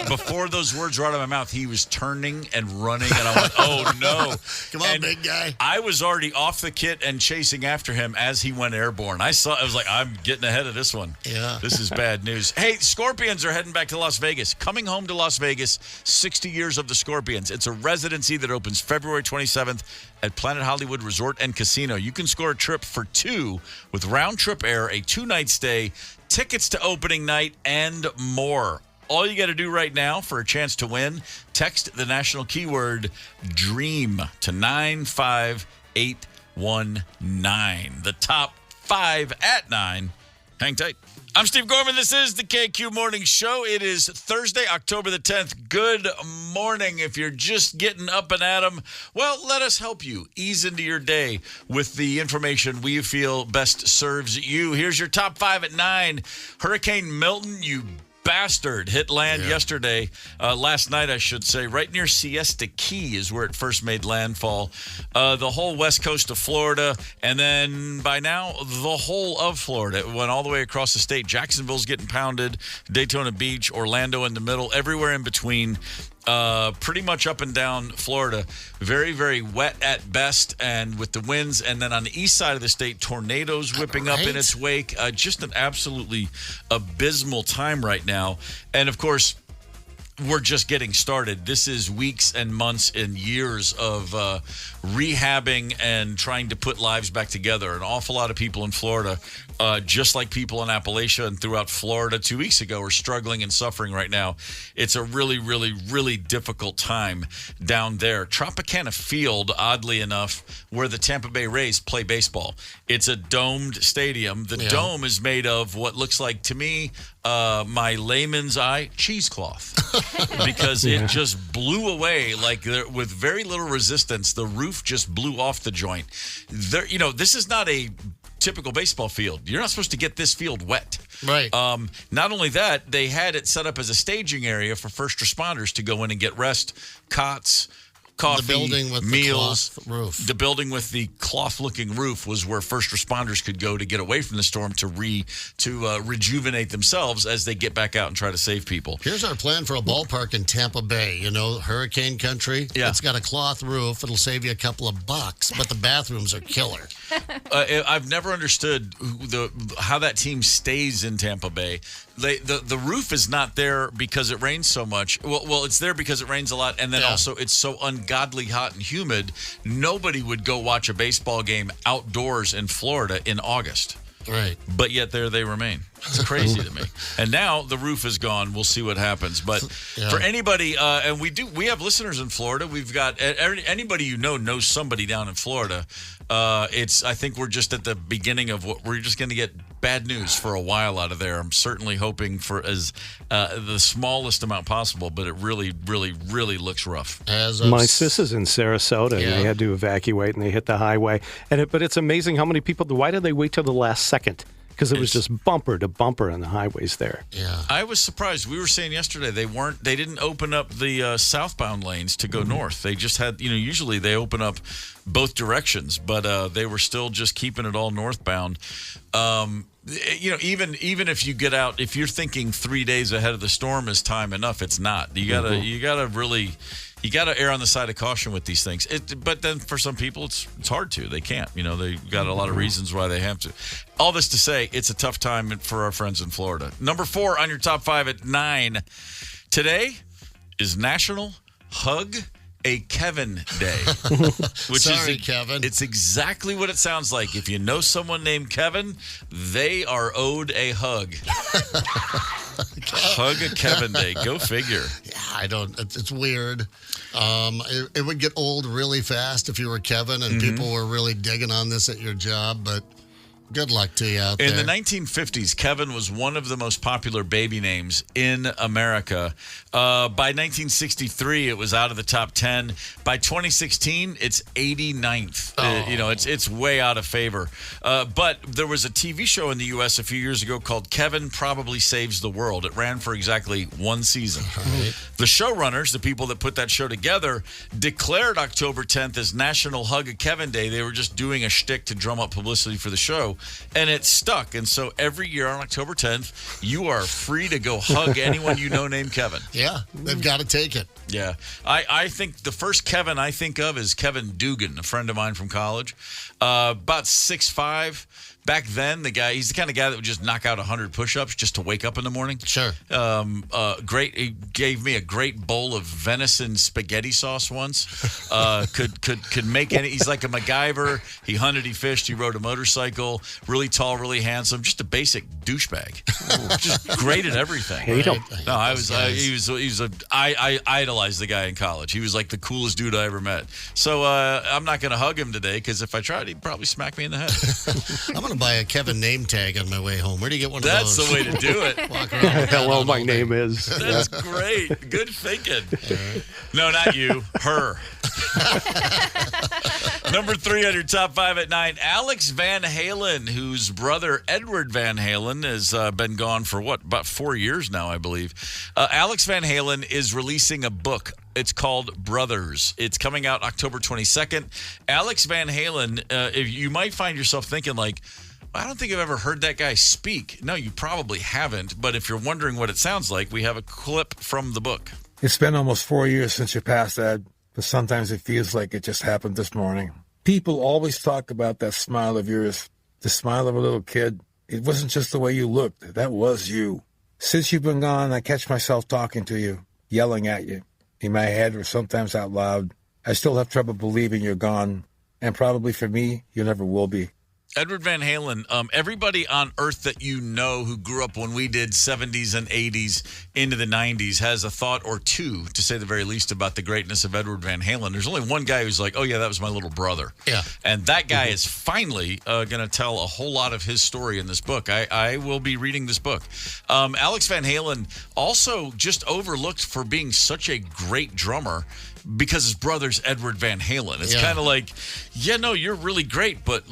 before those words were out of my mouth, he was turning and running, and I went, "Oh no, come on, big guy!" I was already off the kit and chasing after him as he went airborne. I was like, "I'm getting ahead of this one. Yeah, this is bad news." Hey, Scorpions are heading back to Las Vegas. Coming home to Las Vegas. 60 years of the Scorpions. It's a residency that opens February 27th at Planet Hollywood Resort and Casino. You can score a trip for 2 with round-trip air, a 2-night stay, tickets to opening night, and more. All you got to do right now for a chance to win, text the national keyword DREAM to 95819. The top 5 at 9. Hang tight. I'm Steve Gorman. This is the KQ Morning Show. It is Thursday, October the 10th. Good morning. If you're just getting up and at 'em, well, let us help you ease into your day with the information we feel best serves you. Here's your top 5 at 9. Hurricane Milton, you bastard, hit land yesterday, last night, I should say, right near Siesta Key is where it first made landfall. The whole west coast of Florida, and then by now, the whole of Florida. It went all the way across the state. Jacksonville's getting pounded, Daytona Beach, Orlando in the middle, everywhere in between. Pretty much up and down Florida. Very, very wet at best, and with the winds. And then on the east side of the state, tornadoes whipping up in its wake. Just an absolutely abysmal time right now. And, of course, we're just getting started. This is weeks and months and years of rehabbing and trying to put lives back together. An awful lot of people in Florida, just like people in Appalachia and throughout Florida 2 weeks ago, are struggling and suffering right now. It's a really, really, really difficult time down there. Tropicana Field, oddly enough, where the Tampa Bay Rays play baseball. It's a domed stadium. The dome is made of what looks like, to me, my layman's eye, cheesecloth. Because it just blew away with very little resistance. The roof just blew off the joint. This is not a typical baseball field. You're not supposed to get this field wet. Right. Not only that, they had it set up as a staging area for first responders to go in and get rest, cots, coffee, the building with meals. The cloth roof. The building with the cloth-looking roof was where first responders could go to get away from the storm to rejuvenate themselves as they get back out and try to save people. Here's our plan for a ballpark in Tampa Bay. Hurricane country. Yeah. It's got a cloth roof. It'll save you a couple of bucks, but the bathrooms are killer. I've never understood how that team stays in Tampa Bay. The roof is not there because it rains so much. Well, it's there because it rains a lot, and then also it's so ungodly hot and humid. Nobody would go watch a baseball game outdoors in Florida in August. Right. But yet there they remain. It's crazy to me. And now the roof is gone. We'll see what happens. But for anybody, and we have listeners in Florida. We've got anybody knows somebody down in Florida. I think we're just at the beginning of what we're just going to get bad news for a while out of there. I'm certainly hoping for the smallest amount possible, but it really, really, really looks rough. My sis is in Sarasota, and they had to evacuate, and they hit the highway. But it's amazing how many people. Why did they wait till the last second? Because it was just bumper to bumper on the highways there. Yeah, I was surprised. We were saying yesterday they didn't open up the southbound lanes to go north. They just had, usually they open up both directions, but they were still just keeping it all northbound. Even if you get out, if you're thinking 3 days ahead of the storm is time enough, it's not. You gotta err on the side of caution with these things. But then for some people, it's hard to. They can't. They've got a lot of reasons why they have to. All this to say, it's a tough time for our friends in Florida. Number 4 on your top 5 at 9. Today is National Hug a Kevin Day. Kevin. It's exactly what it sounds like. If you know someone named Kevin, they are owed a hug. Hug a Kevin Day. Go figure. Yeah, it's weird. It would get old really fast if you were Kevin and people were really digging on this at your job, but good luck to you out there. In the 1950s, Kevin was one of the most popular baby names in America. By 1963, it was out of the top 10. By 2016, it's 89th. It's way out of favor. But there was a TV show in the U.S. a few years ago called Kevin Probably Saves the World. It ran for exactly 1 season. Right. The showrunners, the people that put that show together, declared October 10th as National Hug a Kevin Day. They were just doing a shtick to drum up publicity for the show. And it stuck. And so every year on October 10th, you are free to go hug anyone you know named Kevin. Yeah, they've got to take it. Yeah. I think the first Kevin I think of is Kevin Dugan, a friend of mine from college. About 6'5", back then, he's the kind of guy that would just knock out 100 push-ups just to wake up in the morning. Sure. He gave me a great bowl of venison spaghetti sauce once. Could make any. He's like a MacGyver. He hunted, he fished, he rode a motorcycle. Really tall, really handsome. Just a basic douchebag. Just great at everything. Hate him. No, I idolized the guy in college. He was like the coolest dude I ever met. So I'm not going to hug him today because if I tried, he'd probably smack me in the head. I'm going to buy a Kevin name tag on my way home. Where do you get one of That's those? the way to do it. Hello, my name is. That's great. Good thinking. No, not you. Her. Number 3 on your top 5 at 9, Alex Van Halen, whose brother Edward Van Halen has been gone for, about 4 years now, I believe. Alex Van Halen is releasing a book. It's called Brothers. It's coming out October 22nd. Alex Van Halen, if you might find yourself thinking like, I don't think I've ever heard that guy speak. No, you probably haven't. But if you're wondering what it sounds like, we have a clip from the book. It's been almost 4 years since you passed, Ed, but sometimes it feels like it just happened this morning. People always talk about that smile of yours, the smile of a little kid. It wasn't just the way you looked. That was you. Since you've been gone, I catch myself talking to you, yelling at you, in my head or sometimes out loud. I still have trouble believing you're gone, and probably for me, you never will be. Edward Van Halen, everybody on earth that you know who grew up when we did 70s and 80s into the 90s has a thought or two, to say the very least, about the greatness of Edward Van Halen. There's only one guy who's like, oh, yeah, that was my little brother. Yeah. And that guy is finally going to tell a whole lot of his story in this book. I will be reading this book. Alex Van Halen also just overlooked for being such a great drummer because his brother's Edward Van Halen. It's kind of like, yeah, no, you're really great, but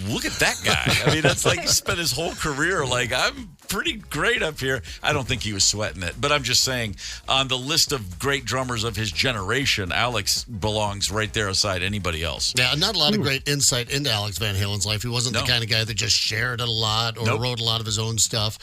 look at that guy. I mean, that's like he spent his whole career like, I'm pretty great up here. I don't think he was sweating it, but I'm just saying on the list of great drummers of his generation, Alex belongs right there aside anybody else. Yeah, not a lot of great insight into Alex Van Halen's life. He wasn't the kind of guy that just shared it a lot or wrote a lot of his own stuff.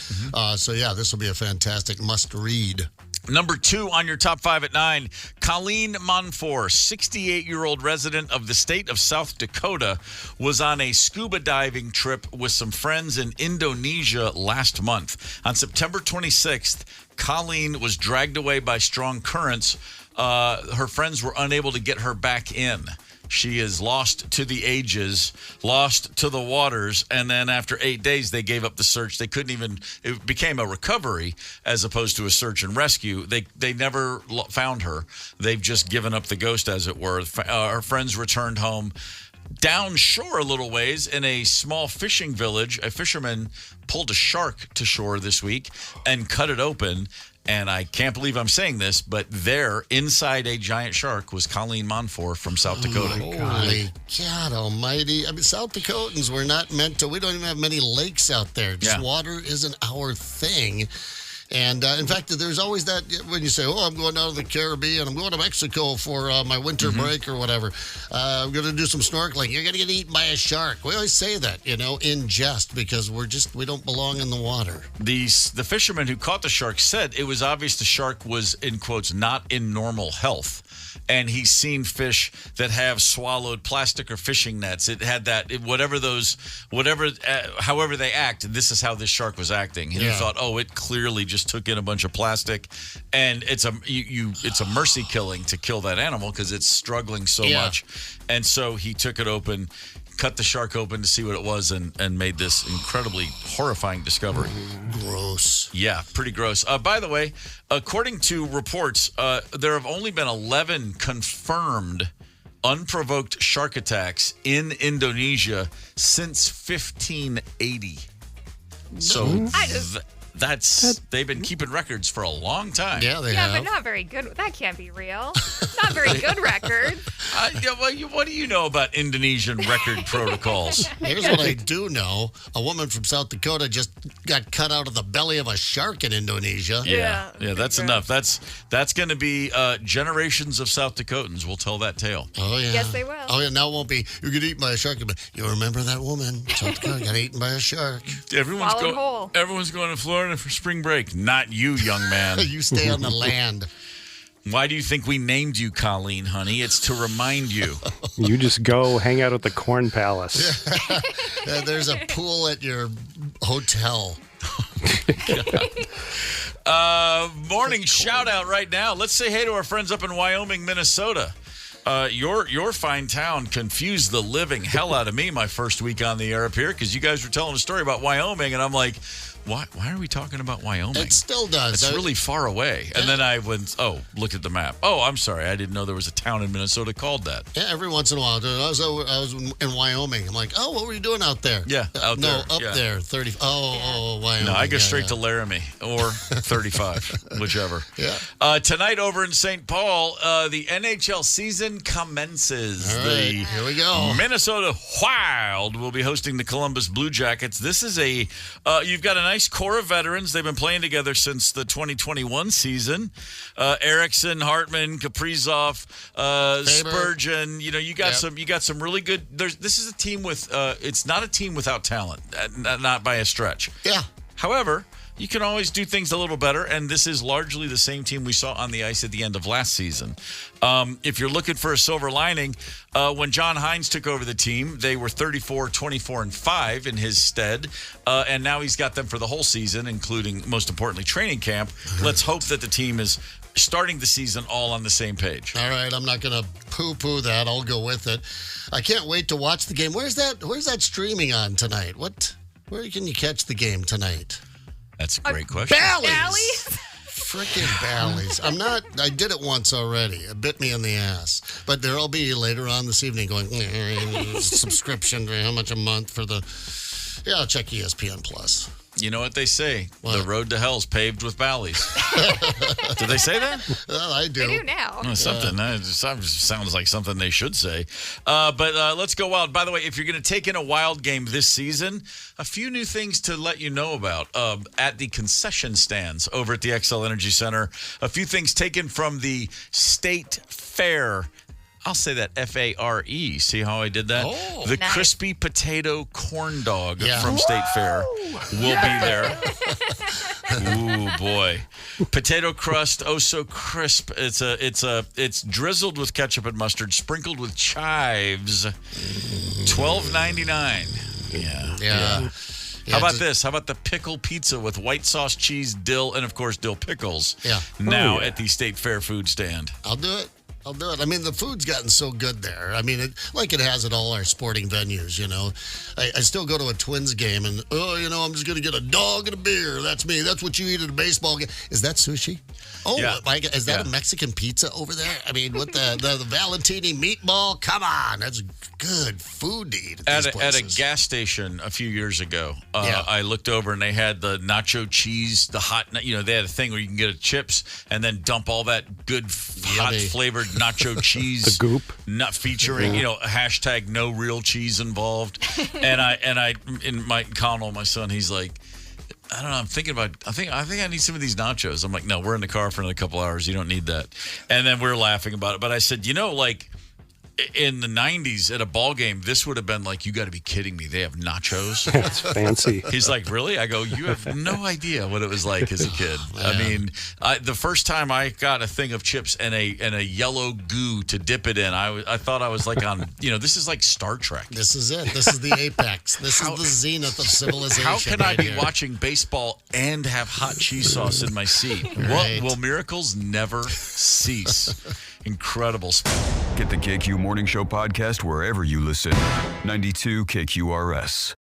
So, yeah, this will be a fantastic must-read. Number 2 on your top 5 at 9, Colleen Monfort, 68-year-old resident of the state of South Dakota, was on a scuba diving trip with some friends in Indonesia last month. On September 26th, Colleen was dragged away by strong currents. Her friends were unable to get her back in. She is lost to the ages, lost to the waters, and then after 8 days, they gave up the search. They couldn't even, it became a recovery as opposed to a search and rescue. They never found her. They've just given up the ghost, as it were. Her friends returned home. Down shore a little ways in a small fishing village, a fisherman pulled a shark to shore this week and cut it open. And I can't believe I'm saying this, but there, inside a giant shark, was Colleen Monfort from South Dakota. Holy God almighty. I mean, South Dakotans were not meant to, we don't even have many lakes out there. Just water isn't our thing. And, in fact, there's always that when you say, oh, I'm going out of the Caribbean, I'm going to Mexico for my winter break or whatever. I'm going to do some snorkeling. You're going to get eaten by a shark. We always say that, in jest because we don't belong in the water. The fisherman who caught the shark said it was obvious the shark was, in quotes, not in normal health. And he's seen fish that have swallowed plastic or fishing nets. It had that, however they act, this is how this shark was acting. And he thought, oh, it clearly just took in a bunch of plastic. And it's a mercy killing to kill that animal because it's struggling so much. And so he took it open, cut the shark open to see what it was, and made this incredibly horrifying discovery. Gross. Yeah, pretty gross. By the way, according to reports, there have only been 11 confirmed unprovoked shark attacks in Indonesia since 1580. So they've been keeping records for a long time. Yeah, they have. But not very good. That can't be real. Not very good records. What do you know about Indonesian record protocols? Here's what I do know. A woman from South Dakota just got cut out of the belly of a shark in Indonesia. Yeah, that's enough. That's going to be generations of South Dakotans will tell that tale. Oh, yeah. Yes, they will. Oh, yeah, now it won't be, you get eaten by a shark. But you remember that woman, South Dakota, got eaten by a shark. Everyone's going to Florida for spring break. Not you, young man. You stay on the land. Why do you think we named you Colleen, honey? It's to remind you. You just go hang out at the Corn Palace. There's a pool at your hotel. Morning shout out right now. Let's say hey to our friends up in Wyoming, Minnesota. Your fine town confused the living hell out of me my first week on the air up here because you guys were telling a story about Wyoming, and I'm like, why are we talking about Wyoming? It still does. It's really far away. And then I went, look at the map. Oh, I'm sorry. I didn't know there was a town in Minnesota called that. Yeah, every once in a while. I was in Wyoming. I'm like, what were you doing out there? Yeah, out there. No, up there. 30. Wyoming. No, I go straight to Laramie or 35, whichever. Yeah. Tonight over in St. Paul, the NHL season commences. All right, here we go. Minnesota Wild will be hosting the Columbus Blue Jackets. This is you've got a nice core of veterans. They've been playing together since the 2021 season. Erickson, Hartman, Kaprizov, Spurgeon. You got some really good. This is a team with. It's not a team without talent, not by a stretch. Yeah. However, you can always do things a little better, and this is largely the same team we saw on the ice at the end of last season. If you're looking for a silver lining, when John Hines took over the team, they were 34, 24, and 5 in his stead, and now he's got them for the whole season, including, most importantly, training camp. Let's hope that the team is starting the season all on the same page. All right, I'm not going to poo-poo that. I'll go with it. I can't wait to watch the game. Where's that streaming on tonight? Where can you catch the game tonight? That's a great question. Bally's. Freaking Bally's. I did it once already. It bit me in the ass. But there'll be later on this evening going, subscription, how much a month for the... Yeah, I'll check ESPN Plus. You know what they say? What? The road to hell's paved with Bally's. Do they say that? Well, I do. They do now. Something. That sounds like something they should say. But let's go wild. By the way, if you're going to take in a Wild game this season, a few new things to let you know about at the concession stands over at the XL Energy Center. A few things taken from the State Fair. I'll say that Fare. See how I did that? Oh, the nice. Crispy Potato Corn Dog from State Fair will be there. Ooh, boy. Potato crust, oh so crisp. It's drizzled with ketchup and mustard, sprinkled with chives. $12.99. Yeah. How about this? How about the pickle pizza with white sauce, cheese, dill, and, of course, dill pickles? Yeah. Now at the State Fair food stand. I'll do it. I mean, the food's gotten so good there. I mean, it has at all our sporting venues, I still go to a Twins game and, I'm just going to get a dog and a beer. That's me. That's what you eat at a baseball game. Is that sushi? Oh, yeah. Is that a Mexican pizza over there? I mean, with the Valentini meatball? Come on. That's good food to eat at a gas station a few years ago. I looked over and they had the nacho cheese, the hot, they had a thing where you can get chips and then dump all that good hot flavored nacho cheese, the goop, not featuring hashtag no real cheese involved. And I in my Connell, my son, he's like, I don't know. I'm thinking about. I think I need some of these nachos. I'm like, no, we're in the car for another couple hours. You don't need that. And then we're laughing about it. But I said, in the 90s at a ball game, this would have been like, you got to be kidding me. They have nachos. That's fancy. He's like, really? I go, you have no idea what it was like as a kid. I mean, the first time I got a thing of chips and a yellow goo to dip it in, I thought I was like on, this is like Star Trek. This is it. This is the apex. This is the zenith of civilization. How can I be watching baseball and have hot cheese sauce in my seat? Right. Will miracles never cease? Incredible. Get the KQ Morning Show podcast wherever you listen. 92 KQRS.